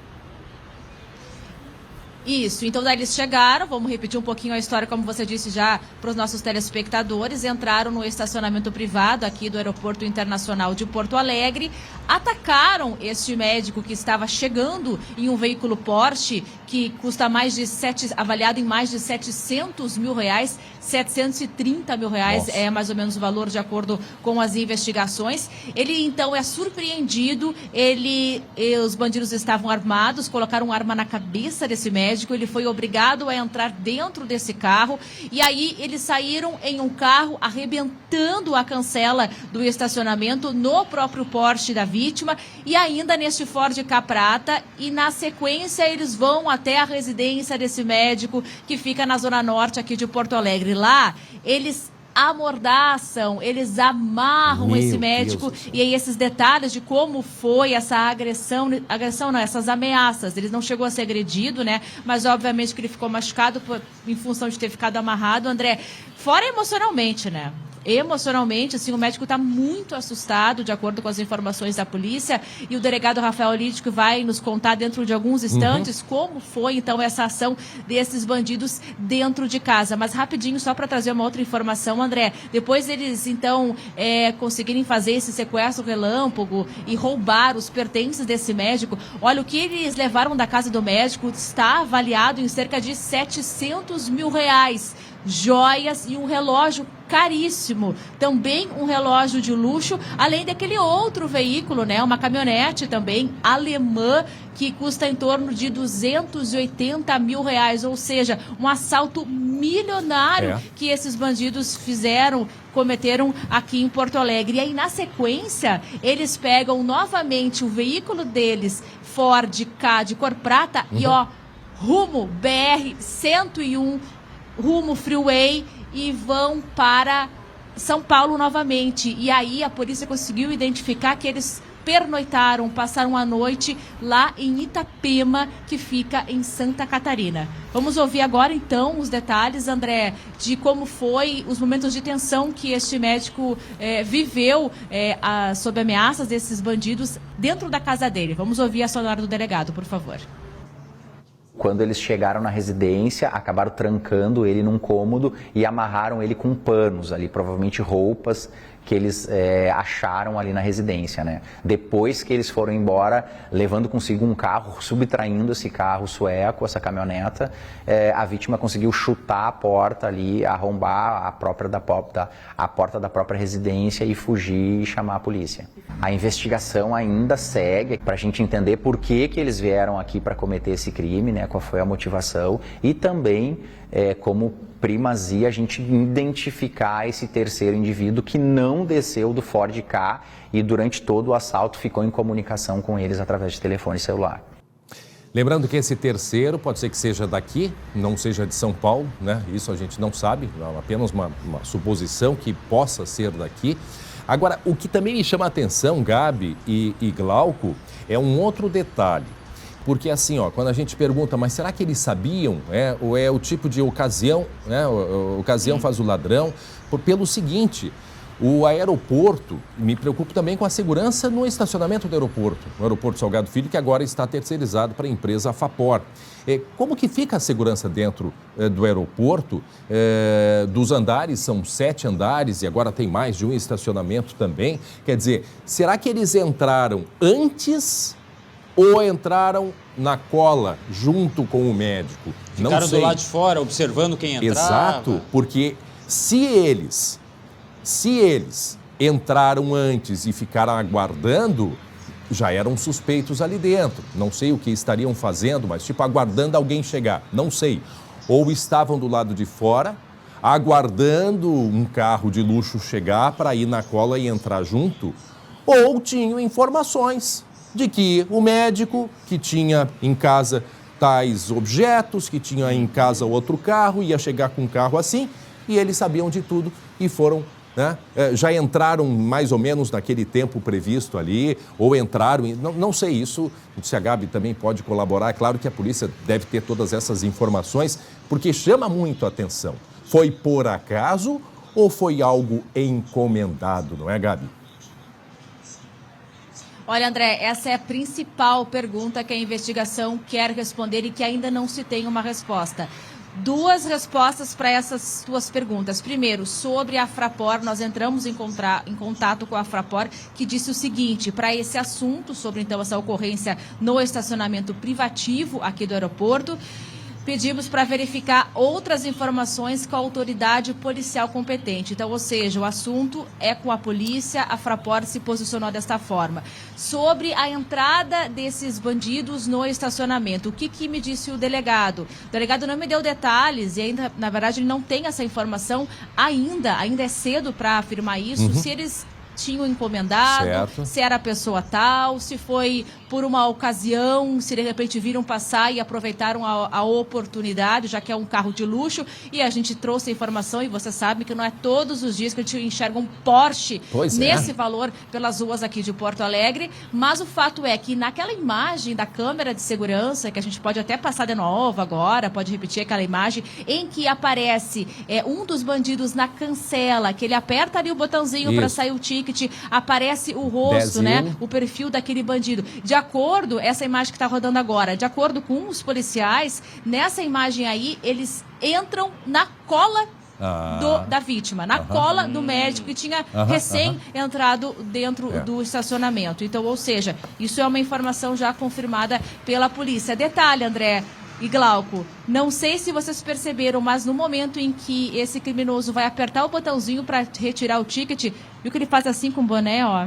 Isso, então daí eles chegaram, vamos repetir um pouquinho a história, como você disse já para os nossos telespectadores, entraram no estacionamento privado aqui do Aeroporto Internacional de Porto Alegre, atacaram este médico que estava chegando em um veículo Porsche que custa avaliado em mais de 700 mil reais, 730 mil reais. Nossa. É mais ou menos o valor de acordo com as investigações. Ele então é surpreendido, os bandidos estavam armados, colocaram uma arma na cabeça desse médico, ele foi obrigado a entrar dentro desse carro e aí eles saíram em um carro arrebentando a cancela do estacionamento no próprio Porsche da vítima e ainda neste Ford Ka prata, e na sequência eles vão até a residência desse médico que fica na zona norte aqui de Porto Alegre. Lá eles amordaçam, eles amarram esse médico. E aí esses detalhes de como foi essa agressão não, essas ameaças. Ele não chegou a ser agredido, né? Mas obviamente que ele ficou machucado em função de ter ficado amarrado, André. Fora emocionalmente, né? Emocionalmente, assim, o médico está muito assustado, de acordo com as informações da polícia, e o delegado Rafael Lítico vai nos contar dentro de alguns instantes como foi, então, essa ação desses bandidos dentro de casa. Mas rapidinho, só para trazer uma outra informação, André, depois eles, então, conseguirem fazer esse sequestro relâmpago e roubar os pertences desse médico, olha, o que eles levaram da casa do médico está avaliado em cerca de R$700 mil, joias e um relógio caríssimo, também um relógio de luxo, além daquele outro veículo, né, uma caminhonete também alemã, que custa em torno de R$280 mil, ou seja, um assalto milionário que esses bandidos cometeram aqui em Porto Alegre. E aí, na sequência, eles pegam novamente o veículo deles, Ford Ka de cor prata, e rumo BR-101, rumo Freeway, e vão para São Paulo novamente. E aí a polícia conseguiu identificar que eles passaram a noite lá em Itapema, que fica em Santa Catarina. Vamos ouvir agora, então, os detalhes, André, de como foi os momentos de tensão que este médico viveu sob ameaças desses bandidos dentro da casa dele. Vamos ouvir a sonora do delegado, por favor. Quando eles chegaram na residência, acabaram trancando ele num cômodo e amarraram ele com panos ali, provavelmente roupas que eles acharam ali na residência, né? Depois que eles foram embora, levando consigo um carro, subtraindo esse carro sueco, essa caminhoneta, a vítima conseguiu chutar a porta ali, arrombar a porta da própria residência e fugir e chamar a polícia. A investigação ainda segue para a gente entender por que eles vieram aqui para cometer esse crime, né? Qual foi a motivação e também como primazia a gente identificar esse terceiro indivíduo que não desceu do Ford Ka e durante todo o assalto ficou em comunicação com eles através de telefone celular. Lembrando que esse terceiro pode ser que seja daqui, não seja de São Paulo, né? Isso a gente não sabe, apenas uma suposição que possa ser daqui. Agora, o que também me chama a atenção, Gabi e Glauco, é um outro detalhe. Porque assim, quando a gente pergunta, mas será que eles sabiam? Ou é o tipo de ocasião, né? Ocasião faz o ladrão. Pelo seguinte, o aeroporto, me preocupo também com a segurança no estacionamento do aeroporto, no aeroporto Salgado Filho, que agora está terceirizado para a empresa Fapor. Como que fica a segurança dentro do aeroporto? Dos andares, são 7 andares e agora tem mais de um estacionamento também. Quer dizer, será que eles entraram antes ou entraram na cola junto com o médico? Ficaram do lado de fora, observando quem entrava. Exato, porque se eles entraram antes e ficaram aguardando, já eram suspeitos ali dentro. Não sei o que estariam fazendo, mas aguardando alguém chegar, não sei. Ou estavam do lado de fora, aguardando um carro de luxo chegar para ir na cola e entrar junto, ou tinham informações de que o médico que tinha em casa tais objetos, que tinha em casa outro carro, ia chegar com um carro assim, e eles sabiam de tudo e foram, né? Já entraram mais ou menos naquele tempo previsto ali, ou entraram, não sei isso, se a Gabi também pode colaborar. É claro que a polícia deve ter todas essas informações, porque chama muito a atenção. Foi por acaso ou foi algo encomendado, não é, Gabi? Olha, André, essa é a principal pergunta que a investigação quer responder e que ainda não se tem uma resposta. 2 respostas para essas 2 perguntas. Primeiro, sobre a Fraport, nós entramos em contato com a Fraport, que disse o seguinte, para esse assunto, sobre então essa ocorrência no estacionamento privativo aqui do aeroporto, pedimos para verificar outras informações com a autoridade policial competente. Então, ou seja, o assunto é com a polícia, a Fraport se posicionou desta forma. Sobre a entrada desses bandidos no estacionamento, o que me disse o delegado? O delegado não me deu detalhes e ainda, na verdade, ele não tem essa informação ainda é cedo para afirmar isso, se eles tinham encomendado, se era a pessoa tal, se foi por uma ocasião, se de repente viram passar e aproveitaram a oportunidade, já que é um carro de luxo, e a gente trouxe a informação, e você sabe que não é todos os dias que a gente enxerga um Porsche nesse valor pelas ruas aqui de Porto Alegre, mas o fato é que naquela imagem da câmera de segurança, que a gente pode até passar de novo agora, pode repetir aquela imagem, em que aparece um dos bandidos na cancela, que ele aperta ali o botãozinho para sair o ticket, aparece o rosto, né, o perfil daquele bandido. De acordo, essa imagem que está rodando agora, de acordo com os policiais, nessa imagem aí, eles entram na cola da vítima, na cola do médico que tinha recém entrado dentro do estacionamento. Então, ou seja, isso é uma informação já confirmada pela polícia. Detalhe, André e Glauco, não sei se vocês perceberam, mas no momento em que esse criminoso vai apertar o botãozinho para retirar o ticket, viu que ele faz assim com o boné, ó,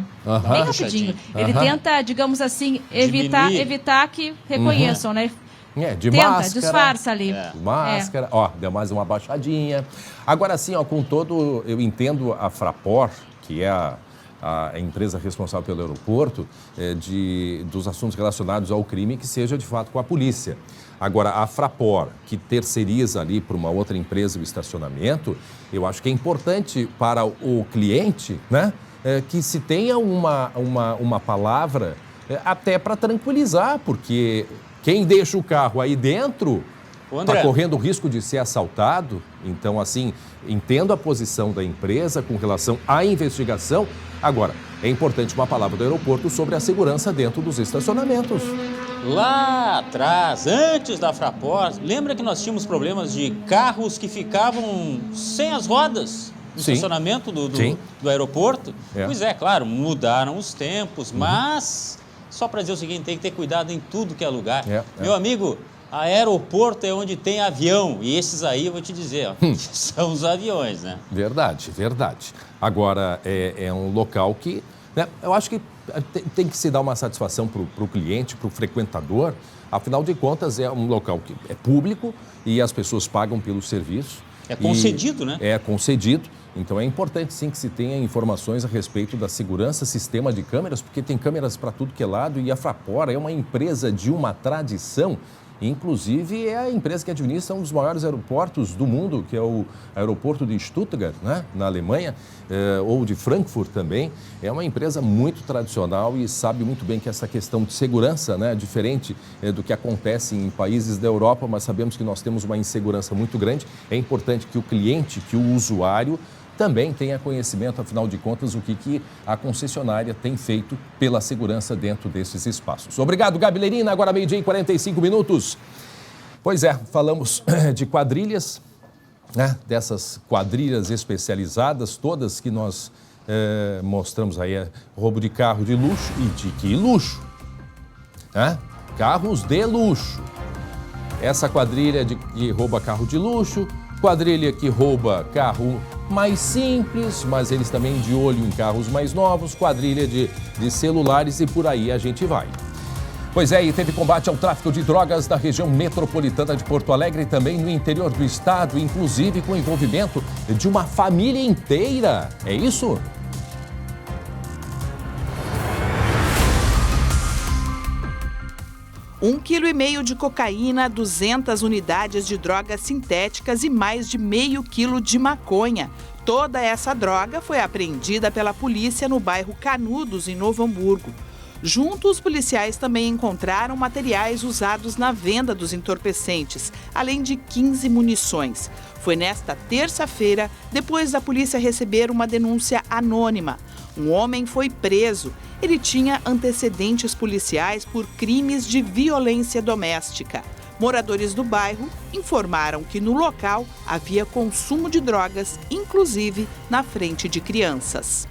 bem rapidinho. Ele tenta, digamos assim, evitar que reconheçam, né? Máscara. Disfarça ali. Máscara, ó, deu mais uma baixadinha. Agora sim, ó, com todo, eu entendo a Fraport, que é a empresa responsável pelo aeroporto, dos assuntos relacionados ao crime, que seja de fato com a polícia. Agora, a Fraport, que terceiriza ali para uma outra empresa o estacionamento, eu acho que é importante para o cliente, né, que se tenha uma palavra até para tranquilizar, porque quem deixa o carro aí dentro está correndo o risco de ser assaltado. Então, assim, entendo a posição da empresa com relação à investigação. Agora, é importante uma palavra do aeroporto sobre a segurança dentro dos estacionamentos. Lá atrás, antes da Fraport, lembra que nós tínhamos problemas de carros que ficavam sem as rodas no estacionamento do aeroporto? Pois é, claro, mudaram os tempos, mas só para dizer o seguinte, tem que ter cuidado em tudo que é lugar. Meu amigo, aeroporto é onde tem avião, e esses aí, eu vou te dizer, ó, são os aviões, né? Verdade, verdade. Agora, é um local que, né, eu acho que tem que se dar uma satisfação para o cliente, para o frequentador. Afinal de contas, é um local que é público e as pessoas pagam pelo serviço. É concedido, né? É concedido. Então, é importante, sim, que se tenha informações a respeito da segurança, sistema de câmeras, porque tem câmeras para tudo que é lado, e a Fraport é uma empresa de uma tradição. Inclusive, é a empresa que administra um dos maiores aeroportos do mundo, que é o aeroporto de Stuttgart, né, na Alemanha, ou de Frankfurt também. É uma empresa muito tradicional e sabe muito bem que essa questão de segurança, né, é diferente do que acontece em países da Europa, mas sabemos que nós temos uma insegurança muito grande. É importante que o cliente, que o usuário, também tenha conhecimento, afinal de contas, o que a concessionária tem feito pela segurança dentro desses espaços. Obrigado, Gabi Lerina. Agora 12h45. Pois é, falamos de quadrilhas, né? Dessas quadrilhas especializadas, todas que nós mostramos aí, roubo de carro de luxo, e de que luxo, né? Carros de luxo. Essa quadrilha que rouba carro de luxo, quadrilha que rouba carro mais simples, mas eles também de olho em carros mais novos, quadrilha de celulares e por aí a gente vai. Pois é, e teve combate ao tráfico de drogas da região metropolitana de Porto Alegre e também no interior do estado, inclusive com o envolvimento de uma família inteira. É isso? Um 1,5 kg de cocaína, 200 unidades de drogas sintéticas e mais de meio quilo de maconha. Toda essa droga foi apreendida pela polícia no bairro Canudos, em Novo Hamburgo. Junto, os policiais também encontraram materiais usados na venda dos entorpecentes, além de 15 munições. Foi nesta terça-feira, depois da polícia receber uma denúncia anônima. Um homem foi preso. Ele tinha antecedentes policiais por crimes de violência doméstica. Moradores do bairro informaram que no local havia consumo de drogas, inclusive na frente de crianças.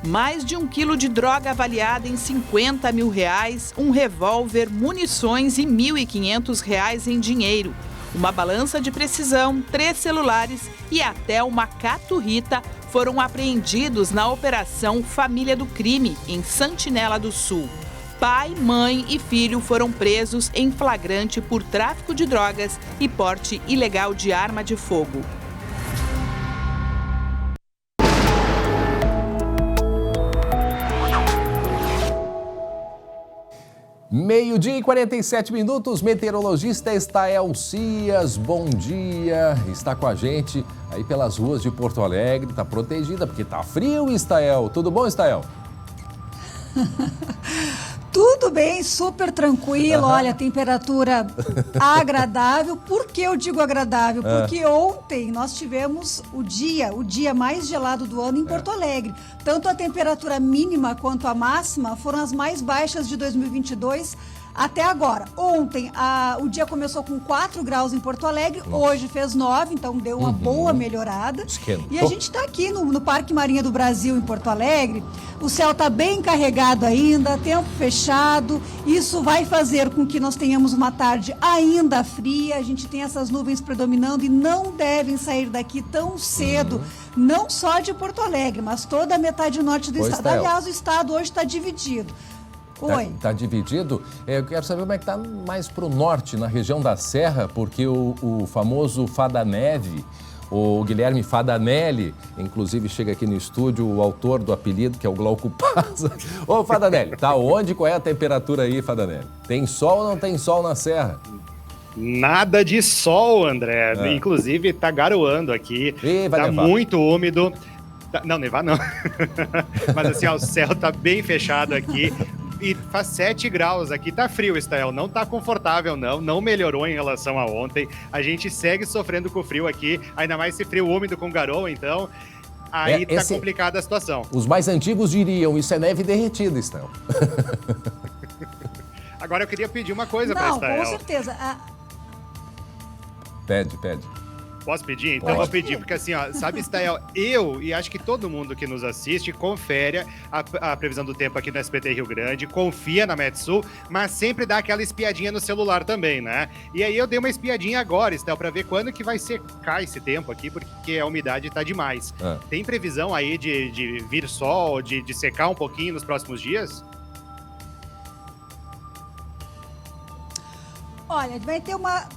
Mais de 1 quilo de droga avaliada em R$50 mil, um revólver, munições e R$ 1.500 em dinheiro. Uma balança de precisão, 3 celulares e até uma caturrita foram apreendidos na Operação Família do Crime, em Santinela do Sul. Pai, mãe e filho foram presos em flagrante por tráfico de drogas e porte ilegal de arma de fogo. Meio-dia e 47 minutos, meteorologista Estael Cias, bom dia, está com a gente aí pelas ruas de Porto Alegre, está protegida porque está frio, Estael. Tudo bom, Estael? Tudo bem, super tranquilo, olha, temperatura agradável. Por que eu digo agradável? Porque ontem nós tivemos o dia mais gelado do ano em Porto Alegre. Tanto a temperatura mínima quanto a máxima foram as mais baixas de 2022 até agora. Ontem o dia começou com 4 graus em Porto Alegre, hoje fez 9, então deu uma boa melhorada. Esquentou. E a gente está aqui no Parque Marinha do Brasil, em Porto Alegre. O céu está bem carregado ainda, tempo fechado. Isso vai fazer com que nós tenhamos uma tarde ainda fria. A gente tem essas nuvens predominando e não devem sair daqui tão cedo, não só de Porto Alegre, mas toda a metade norte do estado. Aliás, o estado hoje está dividido. Oi. Tá dividido? Eu quero saber como é que tá mais pro norte, na região da Serra, porque o famoso Fada Neve, o Guilherme Fadanelli, inclusive chega aqui no estúdio o autor do apelido, que é o Glauco Paz. Ô, Fadanelli, tá onde? Qual é a temperatura aí, Fadanelli? Tem sol ou não tem sol na Serra? Nada de sol, André. Inclusive, tá garoando aqui. Tá muito úmido. Não, nevar não. Mas assim, ó, o céu tá bem fechado aqui. E faz 7 graus aqui, tá frio, Estael, não tá confortável não melhorou em relação a ontem, a gente segue sofrendo com o frio aqui, ainda mais esse frio úmido com garoa, então aí tá complicada a situação. Os mais antigos diriam, isso é neve derretida, Estael. Agora eu queria pedir uma coisa pra Estael. Não, com certeza. Pede. Posso pedir? Então vou pedir, porque assim, ó, sabe, Estael, eu e acho que todo mundo que nos assiste confere a previsão do tempo aqui no SBT Rio Grande, confia na Metsul, mas sempre dá aquela espiadinha no celular também, né? E aí eu dei uma espiadinha agora, Estael, pra ver quando que vai secar esse tempo aqui, porque a umidade tá demais. Tem previsão aí de vir sol, de secar um pouquinho nos próximos dias? Olha, vai ter uma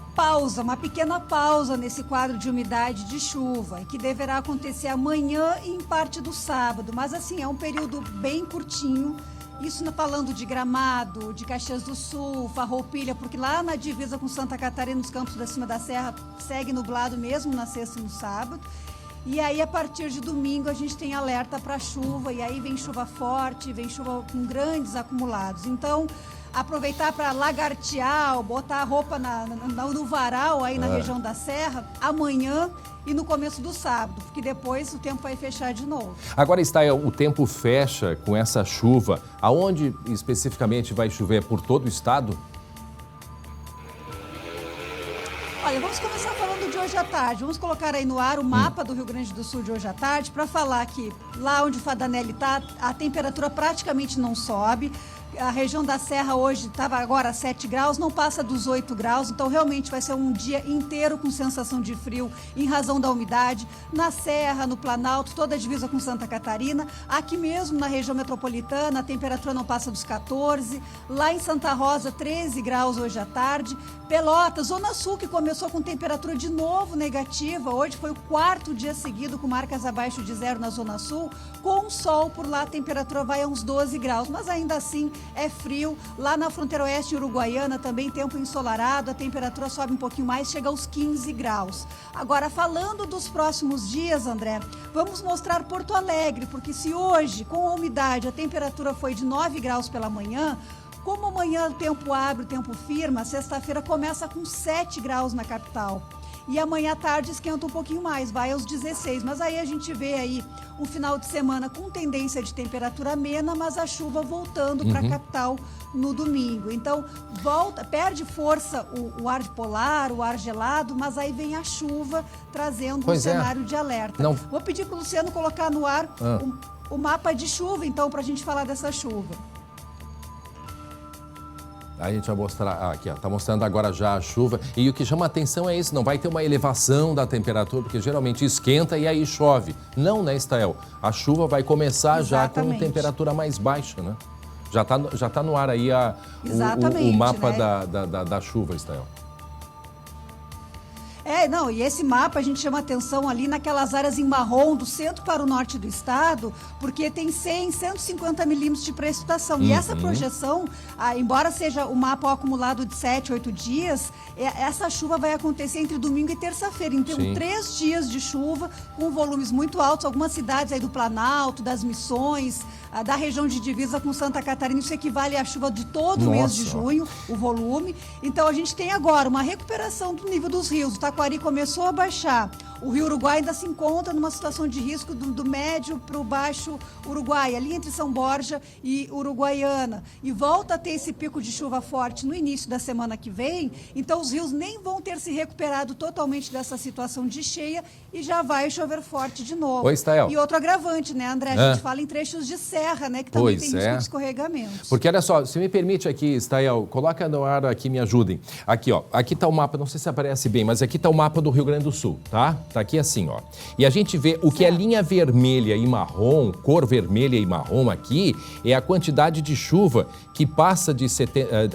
pequena pausa nesse quadro de umidade de chuva, que deverá acontecer amanhã e em parte do sábado. Mas assim, é um período bem curtinho. Isso falando de Gramado, de Caxias do Sul, Farroupilha, porque lá na divisa com Santa Catarina, nos campos da cima da serra, segue nublado mesmo na sexta e no sábado. E aí, a partir de domingo, a gente tem alerta para chuva, e aí vem chuva forte, vem chuva com grandes acumulados. Então, aproveitar para lagartear, botar a roupa no varal aí na região da serra, amanhã e no começo do sábado, porque depois o tempo vai fechar de novo. Agora, o tempo fecha com essa chuva. Aonde especificamente vai chover? Por todo o estado? Olha, vamos começar falando de hoje à tarde. Vamos colocar aí no ar o mapa do Rio Grande do Sul de hoje à tarde para falar que lá onde o Fadanelli está, a temperatura praticamente não sobe. A região da Serra hoje estava agora a 7 graus, não passa dos 8 graus, então realmente vai ser um dia inteiro com sensação de frio em razão da umidade. Na Serra, no Planalto, toda a divisa com Santa Catarina. Aqui mesmo na região metropolitana, a temperatura não passa dos 14. Lá em Santa Rosa, 13 graus hoje à tarde. Pelotas, Zona Sul, que começou com temperatura de novo negativa. Hoje foi o 4º dia seguido com marcas abaixo de 0 na Zona Sul. Com sol por lá, a temperatura vai a uns 12 graus, mas ainda assim é frio. Lá na fronteira oeste uruguaiana também tempo ensolarado, a temperatura sobe um pouquinho mais, chega aos 15 graus. Agora, falando dos próximos dias, André, vamos mostrar Porto Alegre, porque se hoje, com a umidade, a temperatura foi de 9 graus pela manhã, como amanhã o tempo abre, o tempo firma, sexta-feira começa com 7 graus na capital. E amanhã à tarde esquenta um pouquinho mais, vai aos 16. Mas aí a gente vê aí um final de semana com tendência de temperatura amena, mas a chuva voltando para a capital no domingo. Então, perde força o ar polar, o ar gelado, mas aí vem a chuva trazendo um cenário de alerta. Não. Vou pedir para o Luciano colocar no ar o mapa de chuva, então, para a gente falar dessa chuva. A gente vai mostrar, aqui ó, tá mostrando agora já a chuva. E o que chama a atenção é isso, não vai ter uma elevação da temperatura, porque geralmente esquenta e aí chove. Não, né, Estael? A chuva vai começar já com temperatura mais baixa, né? Já tá no ar aí o mapa, né, da chuva, Estael. E esse mapa a gente chama atenção ali naquelas áreas em marrom do centro para o norte do estado, porque tem 100, 150 milímetros de precipitação. E essa projeção, embora seja o mapa acumulado de 7, 8 dias, essa chuva vai acontecer entre domingo e terça-feira. Então, 3 dias de chuva com volumes muito altos. Algumas cidades aí do Planalto, das Missões, da região de divisa com Santa Catarina, isso equivale à chuva de todo o mês de junho, o volume. Então, a gente tem agora uma recuperação do nível dos rios. O Taquari começou a baixar. O Rio Uruguai ainda se encontra numa situação de risco do médio para o baixo Uruguai, ali entre São Borja e Uruguaiana. E volta a ter esse pico de chuva forte no início da semana que vem. Então, os rios nem vão ter se recuperado totalmente dessa situação de cheia e já vai chover forte de novo. Oi, Stael. E outro agravante, né, André? A gente fala em trechos de serra, né, que também tem risco de escorregamentos. Porque, olha só, se me permite aqui, Stael, coloca no ar aqui, me ajudem. Aqui, ó, aqui está o mapa, não sei se aparece bem, mas aqui está o mapa do Rio Grande do Sul, tá? Tá aqui assim, ó. E a gente vê o que é linha vermelha e marrom, cor vermelha e marrom aqui, é a quantidade de chuva que passa de...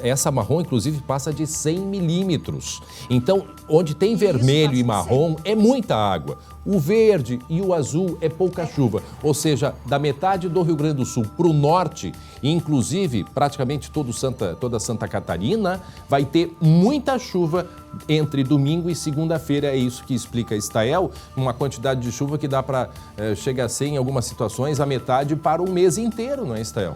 Essa marrom, inclusive, passa de 100 milímetros. Então, onde tem vermelho e marrom, é muita água. O verde e o azul é pouca chuva. Ou seja, da metade do Rio Grande do Sul para o norte, inclusive praticamente toda Santa Catarina, vai ter muita chuva entre domingo e segunda-feira. É isso que explica Stael, uma quantidade de chuva que dá para chegar a ser, em algumas situações, a metade para o mês inteiro, não é, Stael?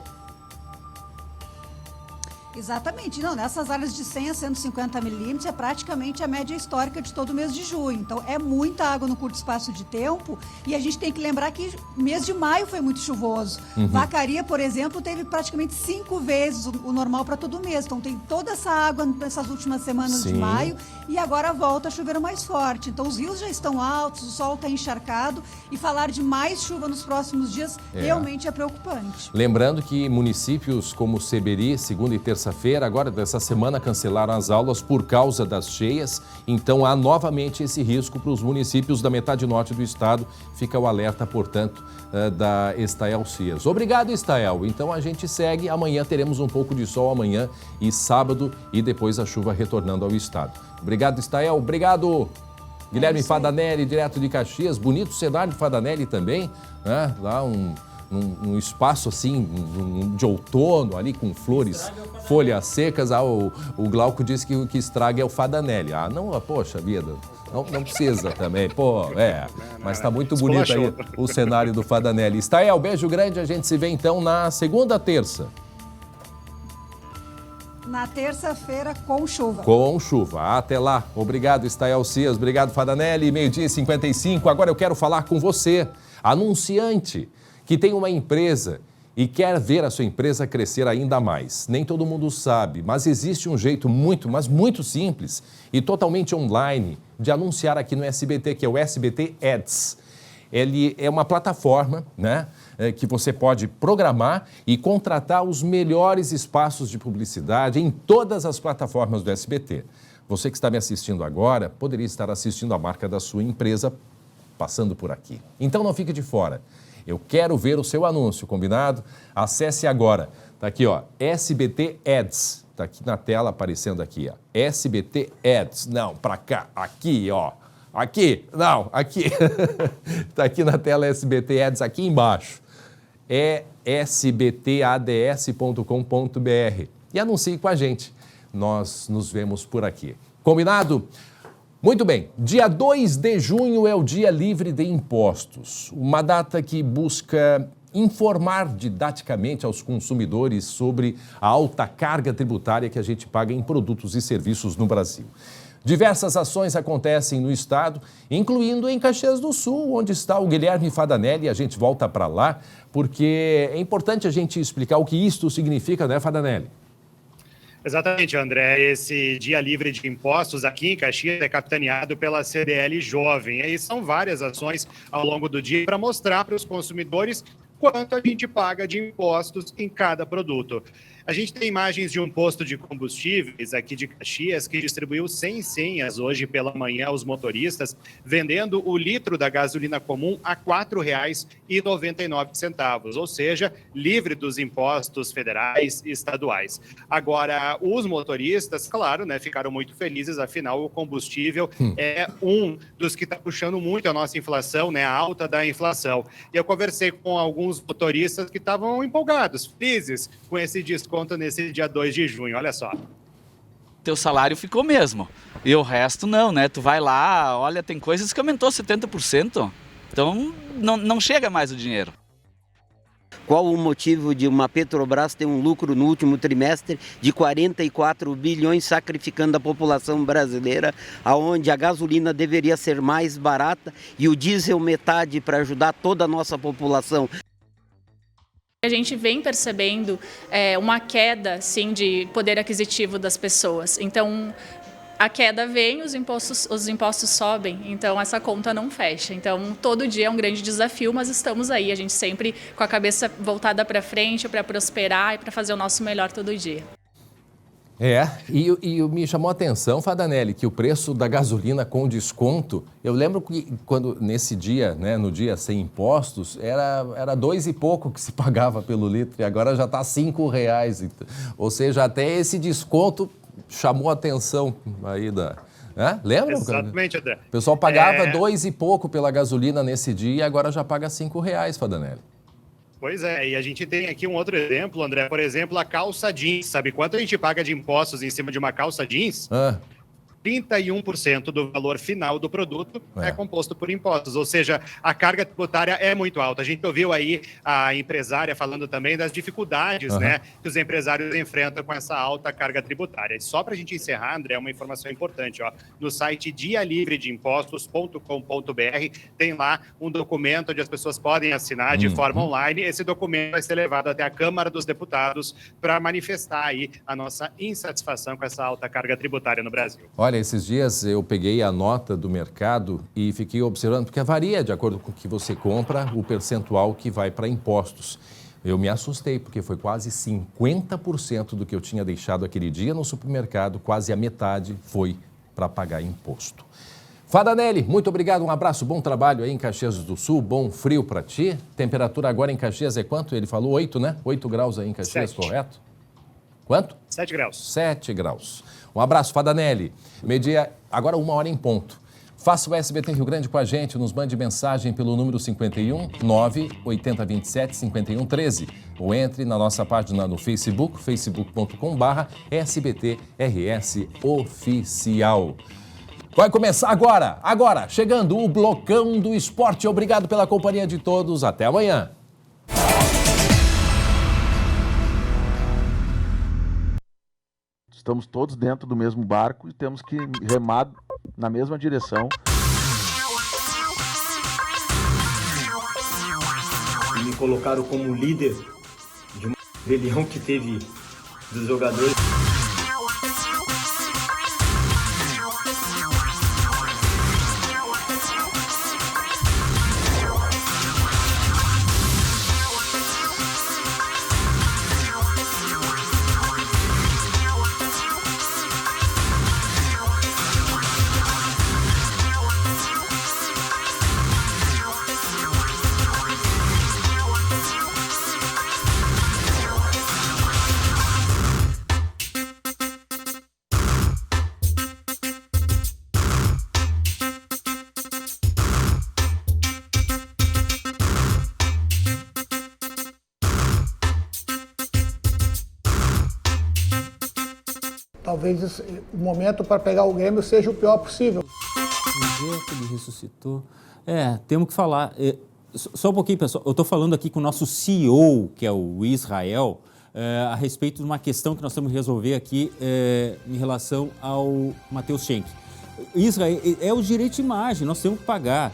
Exatamente. Não, nessas áreas de 100 a 150 milímetros é praticamente a média histórica de todo o mês de junho. Então, é muita água no curto espaço de tempo e a gente tem que lembrar que mês de maio foi muito chuvoso. Vacaria, por exemplo, teve praticamente 5 vezes o normal para todo mês. Então, tem toda essa água nessas últimas semanas de maio e agora volta a chover mais forte. Então, os rios já estão altos, o sol está encharcado e falar de mais chuva nos próximos dias realmente é preocupante. Lembrando que municípios como Seberi, segunda e terça-feira, agora dessa semana, cancelaram as aulas por causa das cheias. Então há novamente esse risco para os municípios da metade norte do estado. Fica o alerta, portanto, da Stael Cias. Obrigado, Stael. Então a gente segue. Amanhã teremos um pouco de sol, amanhã e sábado, e depois a chuva retornando ao estado. Obrigado, Stael. Obrigado, Guilherme Fadanelli, direto de Caxias. Bonito cenário de Fadanelli também, né? Lá um espaço assim de outono ali com flores, folhas secas. O Glauco disse que o que estraga é o Fadanelli. Não, poxa vida, não precisa também, mas tá muito bonito aí o cenário do Fadanelli. Stael, beijo grande, a gente se vê então na segunda, terça. Na terça-feira com chuva. Com chuva. Até lá. Obrigado, Stael Cias. Obrigado, Fadanelli. 12h55. Agora eu quero falar com você, anunciante, que tem uma empresa e quer ver a sua empresa crescer ainda mais. Nem todo mundo sabe, mas existe um jeito muito simples e totalmente online de anunciar aqui no SBT, que é o SBT Ads. Ele é uma plataforma, né, que você pode programar e contratar os melhores espaços de publicidade em todas as plataformas do SBT. Você que está me assistindo agora poderia estar assistindo a marca da sua empresa passando por aqui. Então não fique de fora. Eu quero ver o seu anúncio, combinado? Acesse agora. Tá aqui, ó, SBT Ads. Tá aqui na tela aparecendo aqui, ó. SBT Ads. Não, para cá, aqui, ó. Aqui, não, aqui. Tá aqui na tela SBT Ads, aqui embaixo. É sbtads.com.br. E anuncie com a gente. Nós nos vemos por aqui. Combinado? Muito bem, dia 2 de junho é o Dia Livre de Impostos, uma data que busca informar didaticamente aos consumidores sobre a alta carga tributária que a gente paga em produtos e serviços no Brasil. Diversas ações acontecem no estado, incluindo em Caxias do Sul, onde está o Guilherme Fadanelli. A gente volta para lá, porque é importante a gente explicar o que isto significa, né, Fadanelli? Exatamente, André. Esse Dia Livre de Impostos aqui em Caxias é capitaneado pela CDL Jovem. E são várias ações ao longo do dia para mostrar para os consumidores quanto a gente paga de impostos em cada produto. A gente tem imagens de um posto de combustíveis aqui de Caxias que distribuiu 100 senhas hoje pela manhã aos motoristas, vendendo o litro da gasolina comum a R$ 4,99, ou seja, livre dos impostos federais e estaduais. Agora, os motoristas, claro, né, ficaram muito felizes, afinal o combustível é um dos que está puxando muito a nossa inflação, né, a alta da inflação. E eu conversei com alguns motoristas que estavam empolgados, felizes com esse desconto nesse dia 2 de junho. Olha só. Teu salário ficou mesmo. E o resto não, né? Tu vai lá, olha, tem coisas que aumentou 70%. Então não chega mais o dinheiro. Qual o motivo de uma Petrobras ter um lucro no último trimestre de 44 bilhões, sacrificando a população brasileira, aonde a gasolina deveria ser mais barata e o diesel metade para ajudar toda a nossa população? A gente vem percebendo uma queda, sim, de poder aquisitivo das pessoas. Então, a queda vem, os impostos sobem, então essa conta não fecha. Então, todo dia é um grande desafio, mas estamos aí, a gente sempre com a cabeça voltada para frente, para prosperar e para fazer o nosso melhor todo dia. E me chamou a atenção, Fadanelli, que o preço da gasolina com desconto, eu lembro que quando nesse dia, né, no dia sem impostos, era 2 e pouco que se pagava pelo litro e agora já está R$ 5,00. Ou seja, até esse desconto chamou a atenção aí da... Lembra? Exatamente, André. O pessoal pagava 2 e pouco pela gasolina nesse dia e agora já paga R$ 5,00, Fadanelli. Pois é, e a gente tem aqui um outro exemplo, André. Por exemplo, a calça jeans. Sabe quanto a gente paga de impostos em cima de uma calça jeans? 31% do valor final do produto é composto por impostos, ou seja, a carga tributária é muito alta. A gente ouviu aí a empresária falando também das dificuldades, né, que os empresários enfrentam com essa alta carga tributária. E só para a gente encerrar, André, uma informação importante, ó, no site dialivredeimpostos.com.br tem lá um documento onde as pessoas podem assinar de forma online. Esse documento vai ser levado até a Câmara dos Deputados para manifestar aí a nossa insatisfação com essa alta carga tributária no Brasil. Olha, esses dias eu peguei a nota do mercado e fiquei observando, porque varia de acordo com o que você compra, o percentual que vai para impostos. Eu me assustei, porque foi quase 50% do que eu tinha deixado aquele dia no supermercado, quase a metade foi para pagar imposto. Fadanelli, muito obrigado, um abraço, bom trabalho aí em Caxias do Sul, bom frio para ti. Temperatura agora em Caxias é quanto? Ele falou 8, né? 8 graus aí em Caxias, 7. Correto? Quanto? 7 graus. 7 graus. Um abraço, Fadanelli. Meio-dia, agora 1h em ponto. Faça o SBT Rio Grande com a gente, nos mande mensagem pelo número 51 98027 5113 ou entre na nossa página no Facebook, facebook.com/SBTRS Oficial. Vai começar agora, chegando o Blocão do Esporte. Obrigado pela companhia de todos, até amanhã. Estamos todos dentro do mesmo barco e temos que remar na mesma direção. Me colocaram como líder de uma rebelião que teve dos jogadores. Talvez o momento para pegar o Grêmio seja o pior possível. Um dia que ele ressuscitou. Temos que falar. Só um pouquinho, pessoal. Eu estou falando aqui com o nosso CEO, que é o Israel, a respeito de uma questão que nós temos que resolver aqui em relação ao Matheus Schenck. Israel, é o direito de imagem, nós temos que pagar.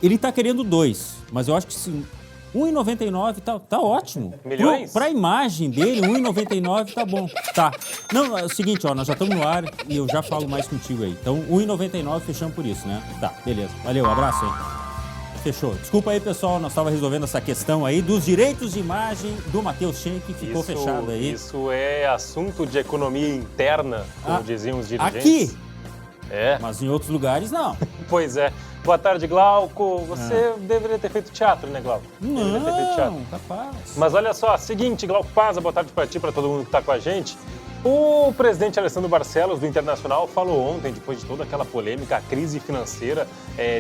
Ele está querendo 2, mas eu acho que sim. 1,99 tá ótimo. Milhões? Para a imagem dele, 1,99 tá bom. Tá. Não, é o seguinte, ó, nós já estamos no ar e eu já falo mais contigo aí. Então, 1,99 fechamos por isso, né? Tá, beleza. Valeu, abraço aí. fechou. Desculpa aí, pessoal, nós estávamos resolvendo essa questão aí dos direitos de imagem do Matheus Schenck, que ficou fechado aí. Isso é assunto de economia interna, como diziam os dirigentes. Aqui? É. Mas em outros lugares, não. Pois é. Boa tarde, Glauco. Você deveria ter feito teatro, né, Glauco? Deveria ter feito teatro. Capaz. Mas olha só, seguinte, Glauco Paz, boa tarde para ti, para todo mundo que está com a gente. O presidente Alessandro Barcelos, do Internacional, falou ontem, depois de toda aquela polêmica, a crise financeira,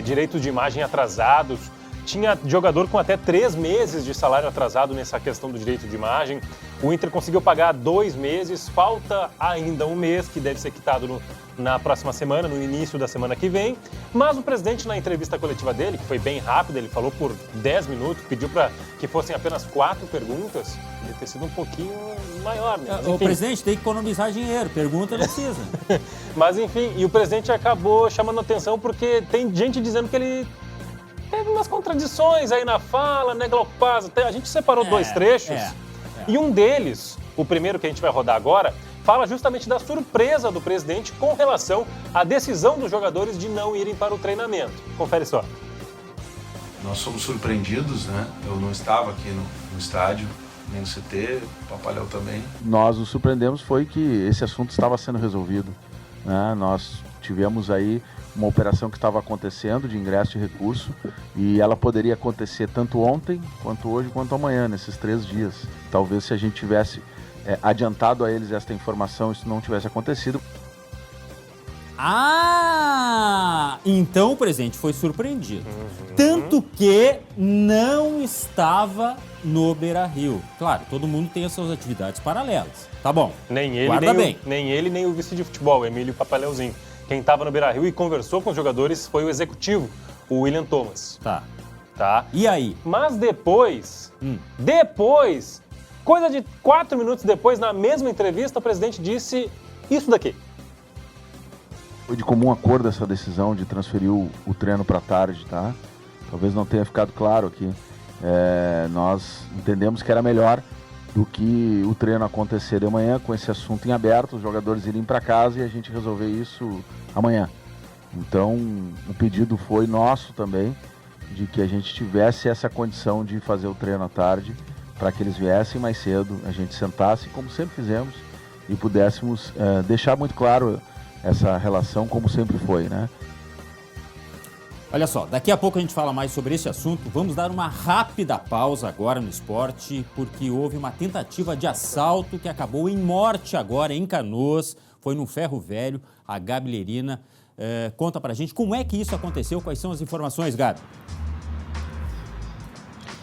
direitos de imagem atrasados. Tinha jogador com até 3 meses de salário atrasado nessa questão do direito de imagem. O Inter conseguiu pagar 2 meses, falta ainda 1 mês, que deve ser quitado na próxima semana, no início da semana que vem. Mas o presidente, na entrevista coletiva dele, que foi bem rápida, ele falou por 10 minutos, pediu para que fossem apenas 4 perguntas, podia ter sido um pouquinho maior, né? Mas, o presidente tem que economizar dinheiro, pergunta não precisa. Mas enfim, e o presidente acabou chamando atenção porque tem gente dizendo que ele teve umas contradições aí na fala, né, Glauco Paz? A gente separou 2 trechos e um deles, o primeiro que a gente vai rodar agora, fala justamente da surpresa do presidente com relação à decisão dos jogadores de não irem para o treinamento. Confere só. Nós somos surpreendidos, né? Eu não estava aqui no estádio, nem no CT, o Papaléu também. Nós nos surpreendemos foi que esse assunto estava sendo resolvido, né? Nós tivemos aí uma operação que estava acontecendo de ingresso de recurso e ela poderia acontecer tanto ontem, quanto hoje, quanto amanhã, nesses 3 dias. Talvez se a gente tivesse adiantado a eles esta informação, isso não tivesse acontecido. Então o presidente foi surpreendido. Tanto que não estava no Beira-Rio. Claro, todo mundo tem as suas atividades paralelas. Tá bom. Nem ele, Guarda bem. Nem ele, nem o vice de futebol, o Emílio Papaléuzinho. Quem estava no Beira-Rio e conversou com os jogadores foi o executivo, o William Thomas. Tá. E aí? Mas depois, coisa de 4 minutos depois, na mesma entrevista, o presidente disse isso daqui. Foi de comum acordo essa decisão de transferir o treino para tarde, tá? Talvez não tenha ficado claro aqui. Nós entendemos que era melhor do que o treino acontecer de manhã com esse assunto em aberto, os jogadores irem para casa e a gente resolver isso amanhã. Então, o pedido foi nosso também, de que a gente tivesse essa condição de fazer o treino à tarde, para que eles viessem mais cedo, a gente sentasse, como sempre fizemos, e pudéssemos deixar muito claro essa relação, como sempre foi, né? Olha só, daqui a pouco a gente fala mais sobre esse assunto. Vamos dar uma rápida pausa agora no esporte, porque houve uma tentativa de assalto que acabou em morte agora em Canoas. Foi no Ferro Velho. A Gabi Lerina conta pra gente como é que isso aconteceu, quais são as informações, Gabi?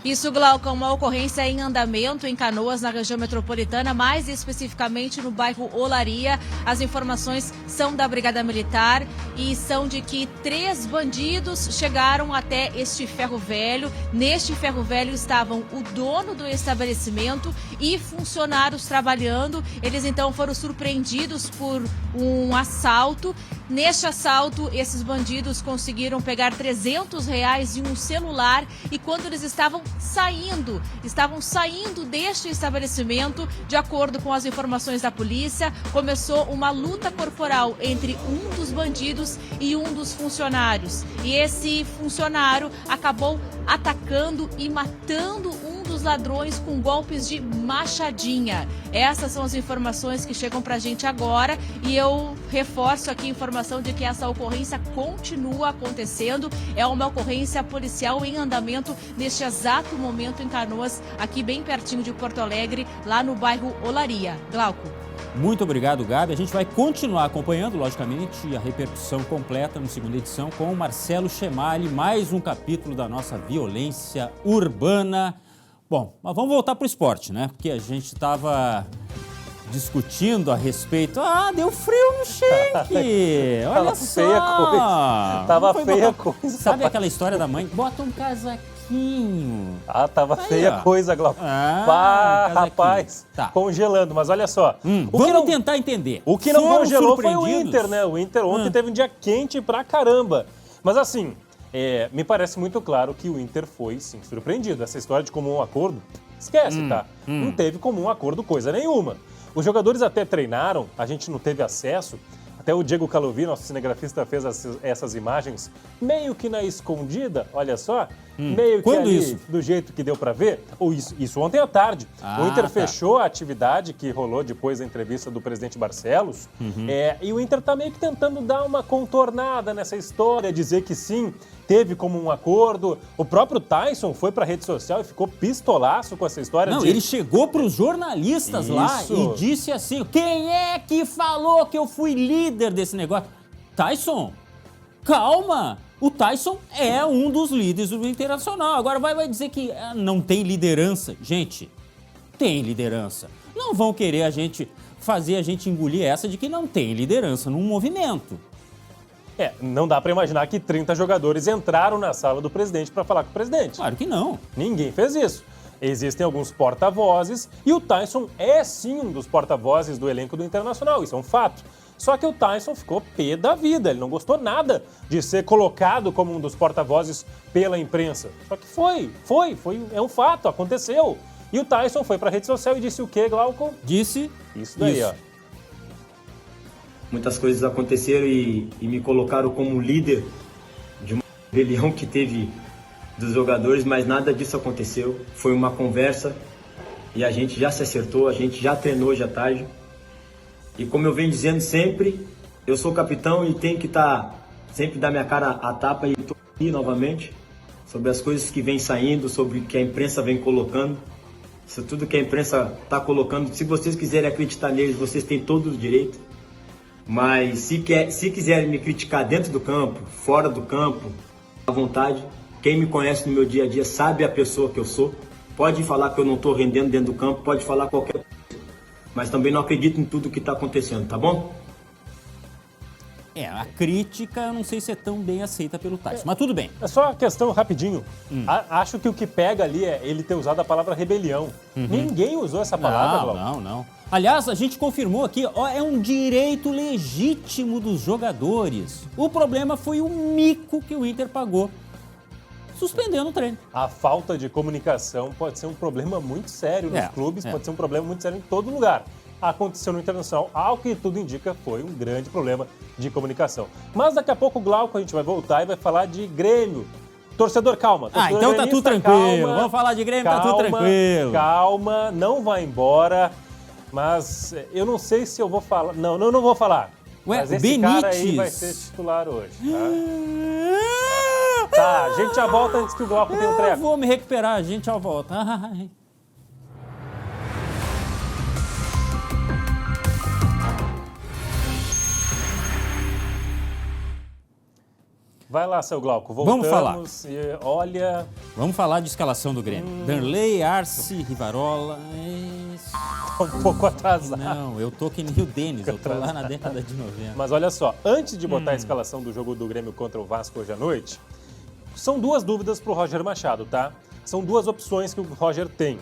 Isso, Glauco, uma ocorrência em andamento em Canoas, na região metropolitana, mais especificamente no bairro Olaria. As informações são da Brigada Militar e são de que 3 bandidos chegaram até este ferro velho. Neste ferro velho estavam o dono do estabelecimento e funcionários trabalhando. Eles então foram surpreendidos por um assalto. Neste assalto, esses bandidos conseguiram pegar R$300 e um celular, e quando eles estavam saindo deste estabelecimento, de acordo com as informações da polícia, começou uma luta corporal entre um dos bandidos e um dos funcionários. E esse funcionário acabou atacando e matando um dos ladrões com golpes de machadinha. Essas são as informações que chegam pra gente agora, e eu reforço aqui a informação de que essa ocorrência continua acontecendo. É uma ocorrência policial em andamento neste exato momento em Canoas, aqui bem pertinho de Porto Alegre, lá no bairro Olaria. Glauco. Muito obrigado, Gabi. A gente vai continuar acompanhando, logicamente, a repercussão completa na segunda edição com o Marcelo Chemali, mais um capítulo da nossa violência urbana. Bom, mas vamos voltar para o esporte, né? Porque a gente estava discutindo a respeito... deu frio no Schenck! Olha só! Tava feia a coisa. Sabe aquela história da mãe? Bota um casaquinho. Tava feia a coisa, Glauco. Rapaz, congelando. Mas olha só. Vamos tentar entender. O que não congelou foi o Inter, né? O Inter ontem teve um dia quente pra caramba. Mas assim... me parece muito claro que o Inter foi, sim, surpreendido. Essa história de comum acordo, esquece, tá? Não teve comum acordo coisa nenhuma. Os jogadores até treinaram, a gente não teve acesso, Até o Diego Calovi, nosso cinegrafista, fez essas imagens meio que na escondida, olha só. Meio que ali, do jeito que deu para ver. Ou isso ontem à tarde. O Inter fechou a atividade que rolou depois da entrevista do presidente Barcelos. E o Inter está meio que tentando dar uma contornada nessa história, dizer que sim, teve como um acordo. O próprio Tyson foi para a rede social e ficou pistolaço com essa história. Não, ele chegou para os jornalistas lá e disse assim: quem é que falou que eu fui líder desse negócio? Tyson, calma! O Tyson é um dos líderes do Internacional. Agora vai dizer que não tem liderança. Gente, tem liderança. Não vão querer fazer a gente engolir essa de que não tem liderança num movimento. Não dá para imaginar que 30 jogadores entraram na sala do presidente para falar com o presidente. Claro que não. Ninguém fez isso. Existem alguns porta-vozes e o Tyson é sim um dos porta-vozes do elenco do Internacional. Isso é um fato. Só que o Tyson ficou pé da vida, ele não gostou nada de ser colocado como um dos porta-vozes pela imprensa. Só que é um fato, aconteceu. E o Tyson foi para a rede social e disse o quê, Glauco? Disse isso daí, ó. Muitas coisas aconteceram e me colocaram como líder de uma rebelião que teve dos jogadores, mas nada disso aconteceu. Foi uma conversa e a gente já se acertou, a gente já treinou hoje à tarde. E como eu venho dizendo sempre, eu sou capitão e tenho que sempre dar minha cara à tapa e estou aqui novamente sobre as coisas que vêm saindo, sobre o que a imprensa vem colocando. Isso tudo que a imprensa está colocando, se vocês quiserem acreditar neles, vocês têm todo o direito. Mas se quiserem me criticar dentro do campo, fora do campo, à vontade, quem me conhece no meu dia a dia sabe a pessoa que eu sou. Pode falar que eu não estou rendendo dentro do campo, pode falar qualquer coisa. Mas também não acredito em tudo que está acontecendo, tá bom? A crítica eu não sei se é tão bem aceita pelo Tyson, mas tudo bem. É só uma questão rapidinho. Acho que o que pega ali é ele ter usado a palavra rebelião. Ninguém usou essa palavra, Glauco. Não. Aliás, a gente confirmou aqui, é um direito legítimo dos jogadores. O problema foi o mico que o Inter pagou, suspendendo o treino. A falta de comunicação pode ser um problema muito sério nos clubes, pode ser um problema muito sério em todo lugar. Aconteceu no Internacional, ao que tudo indica, foi um grande problema de comunicação. Mas daqui a pouco, Glauco, a gente vai voltar e vai falar de Grêmio. Torcedor, calma. Torcedor então tá tudo tranquilo. Calma, vamos falar de Grêmio, tá tudo tranquilo. Calma, não vai embora. Mas eu não sei se eu vou falar. Não vou falar. Mas esse cara aí vai ser titular hoje, tá? Tá, a gente já volta antes que o Glauco tenha um treco. Vou me recuperar, a gente já volta. Vai lá, seu Glauco, voltamos. Vamos falar. E olha... Vamos falar de escalação do Grêmio. Darley, Arce, Rivarola... Um pouco atrasado. Não, eu tô que nem o Denis, eu tô lá na década de 90. Mas olha só, antes de botar a escalação do jogo do Grêmio contra o Vasco hoje à noite, são duas dúvidas pro Roger Machado, tá? São duas opções que o Roger tem,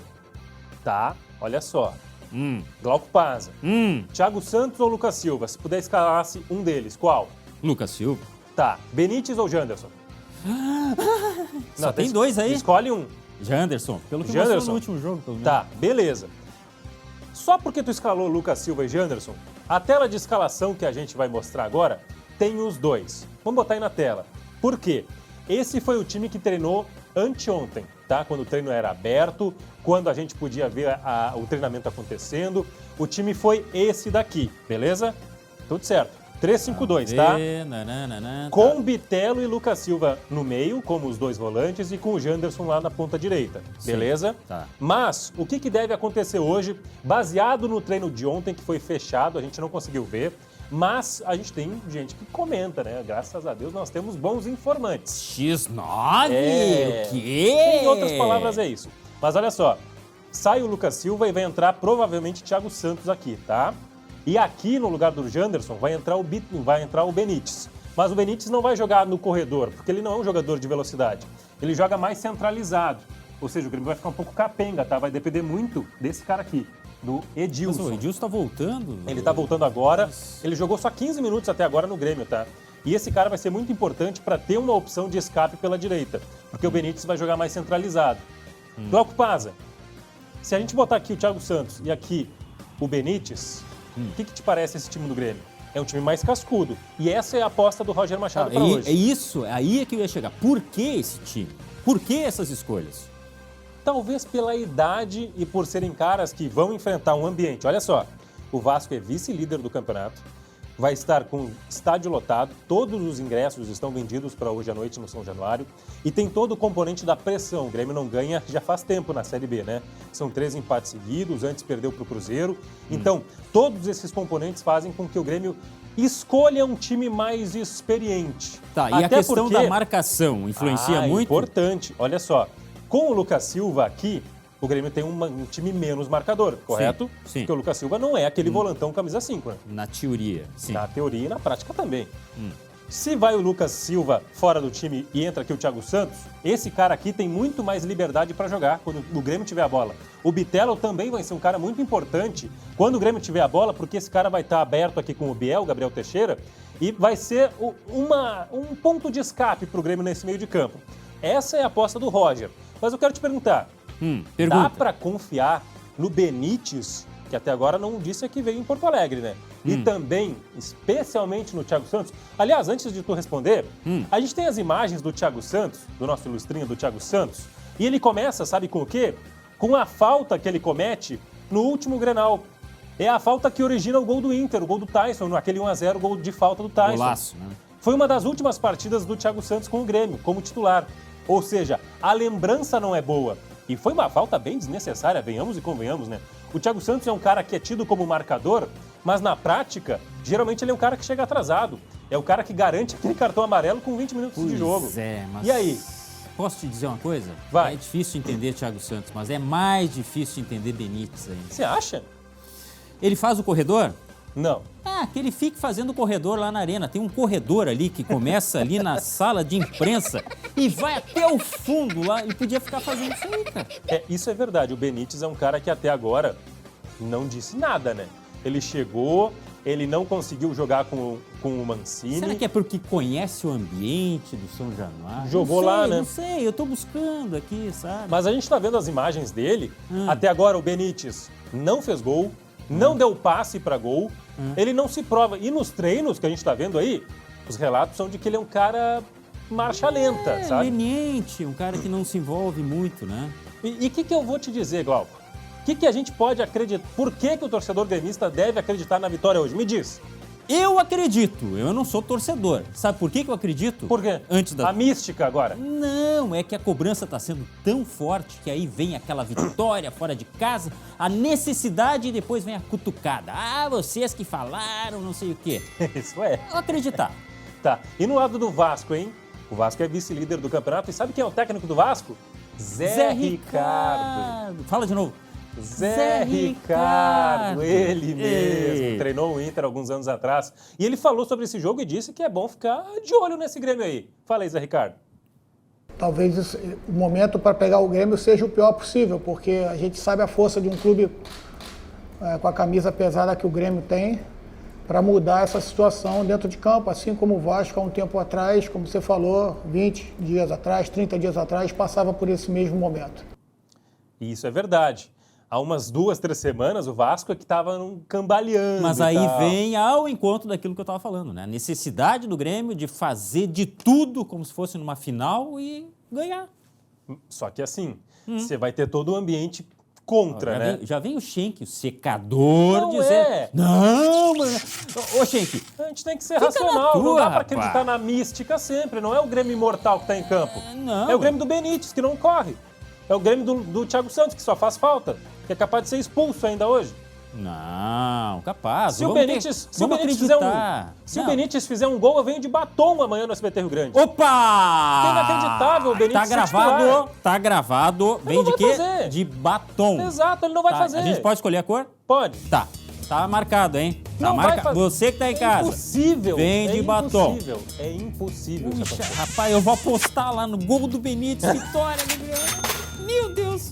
tá? Olha só. Glauco Pazza, Thiago Santos ou Lucas Silva? Se puder escalar-se um deles, qual? Lucas Silva. Tá, Benítez ou Janderson? Só tem dois aí? Escolhe um. Janderson, pelo que mostrou no último jogo. Pelo menos. Tá, beleza. Só porque tu escalou Lucas Silva e Janderson, a tela de escalação que a gente vai mostrar agora tem os dois. Vamos botar aí na tela. Por quê? Esse foi o time que treinou anteontem, tá? Quando o treino era aberto, quando a gente podia ver o treinamento acontecendo. O time foi esse daqui, beleza? Tudo certo. 3-5-2, tá? Com Bitelo e Lucas Silva no meio, como os dois volantes, e com o Janderson lá na ponta direita, beleza? Tá. Mas o que deve acontecer hoje, baseado no treino de ontem, que foi fechado, a gente não conseguiu ver, mas a gente tem gente que comenta, né? Graças a Deus nós temos bons informantes. X9? O quê? Em outras palavras é isso. Mas olha só, sai o Lucas Silva e vai entrar provavelmente Thiago Santos aqui, tá? E aqui, no lugar do Janderson, vai entrar o Benítez. Mas o Benítez não vai jogar no corredor, porque ele não é um jogador de velocidade. Ele joga mais centralizado. Ou seja, o Grêmio vai ficar um pouco capenga, tá? Vai depender muito desse cara aqui, do Edilson. Mas o Edilson tá voltando? Ele tá voltando agora. Ele jogou só 15 minutos até agora no Grêmio, tá? E esse cara vai ser muito importante para ter uma opção de escape pela direita, porque o Benítez vai jogar mais centralizado. Glauco Pazza, se a gente botar aqui o Thiago Santos e aqui o Benítez... O que te parece esse time do Grêmio? é um time mais cascudo. E essa é a aposta do Roger Machado para hoje. É isso, aí é que eu ia chegar. Por que esse time? Por que essas escolhas? Talvez pela idade e por serem caras que vão enfrentar um ambiente. Olha só, o Vasco é vice-líder do campeonato, vai estar com estádio lotado, todos os ingressos estão vendidos para hoje à noite no São Januário e tem todo o componente da pressão. O Grêmio não ganha já faz tempo na Série B, né? São 3 empates seguidos, antes perdeu para o Cruzeiro. Então, todos esses componentes fazem com que o Grêmio escolha um time mais experiente. Tá, e a questão da marcação influencia muito? Importante. Olha só, com o Lucas Silva aqui, o Grêmio tem um time menos marcador, correto? Sim. Porque o Lucas Silva não é aquele volantão camisa 5, né? Na teoria, sim. Na teoria e na prática também. Se vai o Lucas Silva fora do time e entra aqui o Thiago Santos, esse cara aqui tem muito mais liberdade para jogar quando o Grêmio tiver a bola. O Bitelo também vai ser um cara muito importante quando o Grêmio tiver a bola, porque esse cara vai estar aberto aqui com o Biel, Gabriel Teixeira, e vai ser um ponto de escape para o Grêmio nesse meio de campo. Essa é a aposta do Roger. Mas eu quero te perguntar, dá para confiar no Benítez, que até agora não disse que veio em Porto Alegre, né? E também, especialmente no Thiago Santos. Aliás, antes de tu responder, a gente tem as imagens do Thiago Santos, do nosso ilustrinho do Thiago Santos, e ele começa, sabe com o quê? Com a falta que ele comete no último Grenal. É a falta que origina o gol do Inter, o gol do Tyson, naquele 1-0, o gol de falta do Tyson. Golaço, né? Foi uma das últimas partidas do Thiago Santos com o Grêmio, como titular. Ou seja, a lembrança não é boa. E foi uma falta bem desnecessária, venhamos e convenhamos, né? O Thiago Santos é um cara que é tido como marcador, mas na prática, geralmente ele é um cara que chega atrasado. É o cara que garante aquele cartão amarelo com 20 minutos de jogo. Pois é, mas... E aí? Posso te dizer uma coisa? Vai. É difícil entender Thiago Santos, mas é mais difícil entender Benítez ainda. Você acha? Ele faz o corredor? Não. Que ele fique fazendo o corredor lá na arena. Tem um corredor ali que começa ali na sala de imprensa e vai até o fundo lá. Ele podia ficar fazendo isso aí, cara. Isso é verdade. O Benítez é um cara que até agora não disse nada, né? Ele chegou, ele não conseguiu jogar com o Mancini. Será que é porque conhece o ambiente do São Januário? Jogou lá, né? Não sei, eu tô buscando aqui, sabe? Mas a gente tá vendo as imagens dele. Até agora o Benítez não fez gol, não deu passe para gol, ele não se prova. E nos treinos que a gente tá vendo aí, os relatos são de que ele é um cara marcha lenta, sabe? Leniente, um cara que não se envolve muito, né? E o que eu vou te dizer, Glauco? O que a gente pode acreditar? Por que o torcedor gremista deve acreditar na vitória hoje? Me diz. Eu acredito, eu não sou torcedor. Sabe por que eu acredito? Por quê? A mística agora? Não, é que a cobrança está sendo tão forte que aí vem aquela vitória fora de casa, a necessidade e depois vem a cutucada. Vocês que falaram, não sei o quê. Isso é. Eu acreditar. Tá, e no lado do Vasco, hein? O Vasco é vice-líder do campeonato e sabe quem é o técnico do Vasco? Zé Ricardo. Fala de novo. Zé Ricardo, ele mesmo, treinou o Inter alguns anos atrás. E ele falou sobre esse jogo e disse que é bom ficar de olho nesse Grêmio aí. Fala aí, Zé Ricardo. Talvez o momento para pegar o Grêmio seja o pior possível, porque a gente sabe a força de um clube com a camisa pesada que o Grêmio tem para mudar essa situação dentro de campo, assim como o Vasco há um tempo atrás, como você falou, 20 dias atrás, 30 dias atrás, passava por esse mesmo momento. Isso é verdade. Há umas 2, 3 semanas, o Vasco é que estava cambaleando. Mas aí vem ao encontro daquilo que eu estava falando, né? A necessidade do Grêmio de fazer de tudo como se fosse numa final e ganhar. Só que assim, você vai ter todo o ambiente contra, né? Já vem o Schenck, o secador, não dizendo... Não, mano. Ô, Schenck. A gente tem que ser racional. Não dá para acreditar na mística sempre. Não é o Grêmio imortal que está em campo. Não. É o Grêmio do Benítez, que não corre. É o Grêmio do Thiago Santos, que só faz falta. Que é capaz de ser expulso ainda hoje. Não, capaz. Se o Benítez fizer um gol, eu venho de batom amanhã no SBT Rio Grande. Opa! Que inacreditável, o Benítez tá gravado. Vem de quê? Fazer. De batom. Exato, ele não vai fazer. A gente pode escolher a cor? Pode. Tá marcado, hein? Não vai fazer. Você que tá em casa. Impossível. Vem de batom. É impossível. Puxa, rapaz, eu vou apostar lá no gol do Benítez. Vitória do Grêmio. Meu Deus!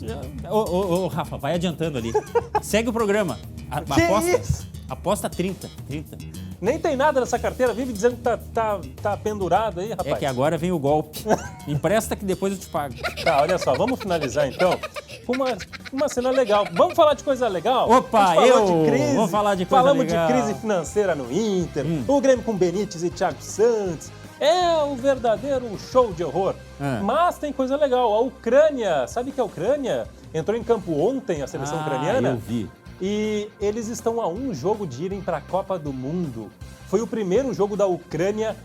Ô, Rafa, vai adiantando ali. Segue o programa. Aposta 30. Nem tem nada nessa carteira, vive dizendo que tá pendurado aí, rapaz. É que agora vem o golpe. Empresta que depois eu te pago. Tá, olha só, vamos finalizar então uma cena legal. Vamos falar de coisa legal? Opa, vamos falar de coisa Falamos legal. de crise financeira no Inter, o Grêmio com Benítez e Thiago Santos. É um verdadeiro show de horror. Mas tem coisa legal. A Ucrânia, sabe que a Ucrânia entrou em campo ontem, a seleção ucraniana? Eu vi. E eles estão a um jogo de irem para a Copa do Mundo. Foi o primeiro jogo da Ucrânia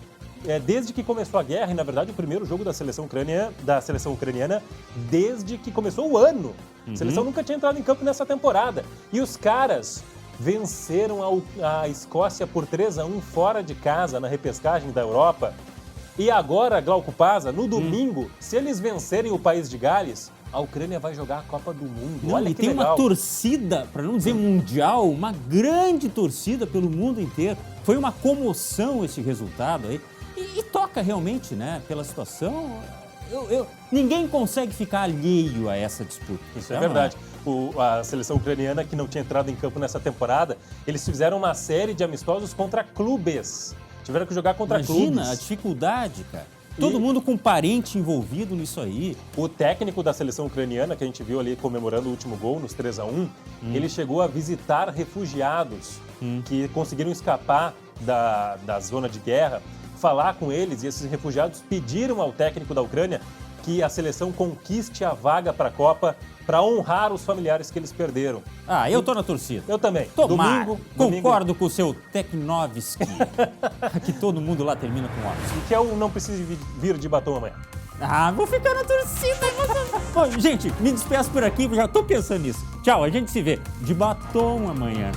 desde que começou a guerra, e na verdade o primeiro jogo da seleção ucraniana desde que começou o ano. A seleção nunca tinha entrado em campo nessa temporada. E os caras venceram a Escócia por 3-1 fora de casa na repescagem da Europa. E agora, Glauco Pazza, no domingo, se eles vencerem o país de Gales, a Ucrânia vai jogar a Copa do Mundo. Não, Olha e que tem legal. uma torcida, para não dizer mundial, uma grande torcida pelo mundo inteiro. Foi uma comoção esse resultado aí. E toca realmente, né, pela situação. Ninguém consegue ficar alheio a essa disputa. Isso é verdade. A seleção ucraniana, que não tinha entrado em campo nessa temporada, eles fizeram uma série de amistosos contra clubes. Tiveram que jogar contra clubes. Imagina a dificuldade, cara. Todo mundo com parente envolvido nisso aí. O técnico da seleção ucraniana, que a gente viu ali comemorando o último gol nos 3-1, ele chegou a visitar refugiados que conseguiram escapar da zona de guerra, falar com eles, e esses refugiados pediram ao técnico da Ucrânia que a seleção conquiste a vaga para a Copa para honrar os familiares que eles perderam. Eu tô na torcida. Eu também. Tomar. Domingo. Concordo com o seu Teknovski. Que todo mundo lá termina com ótimo. E que eu não preciso vir de batom amanhã. Vou ficar na torcida. Bom, gente, me despeço por aqui, já tô pensando nisso. Tchau, a gente se vê de batom amanhã.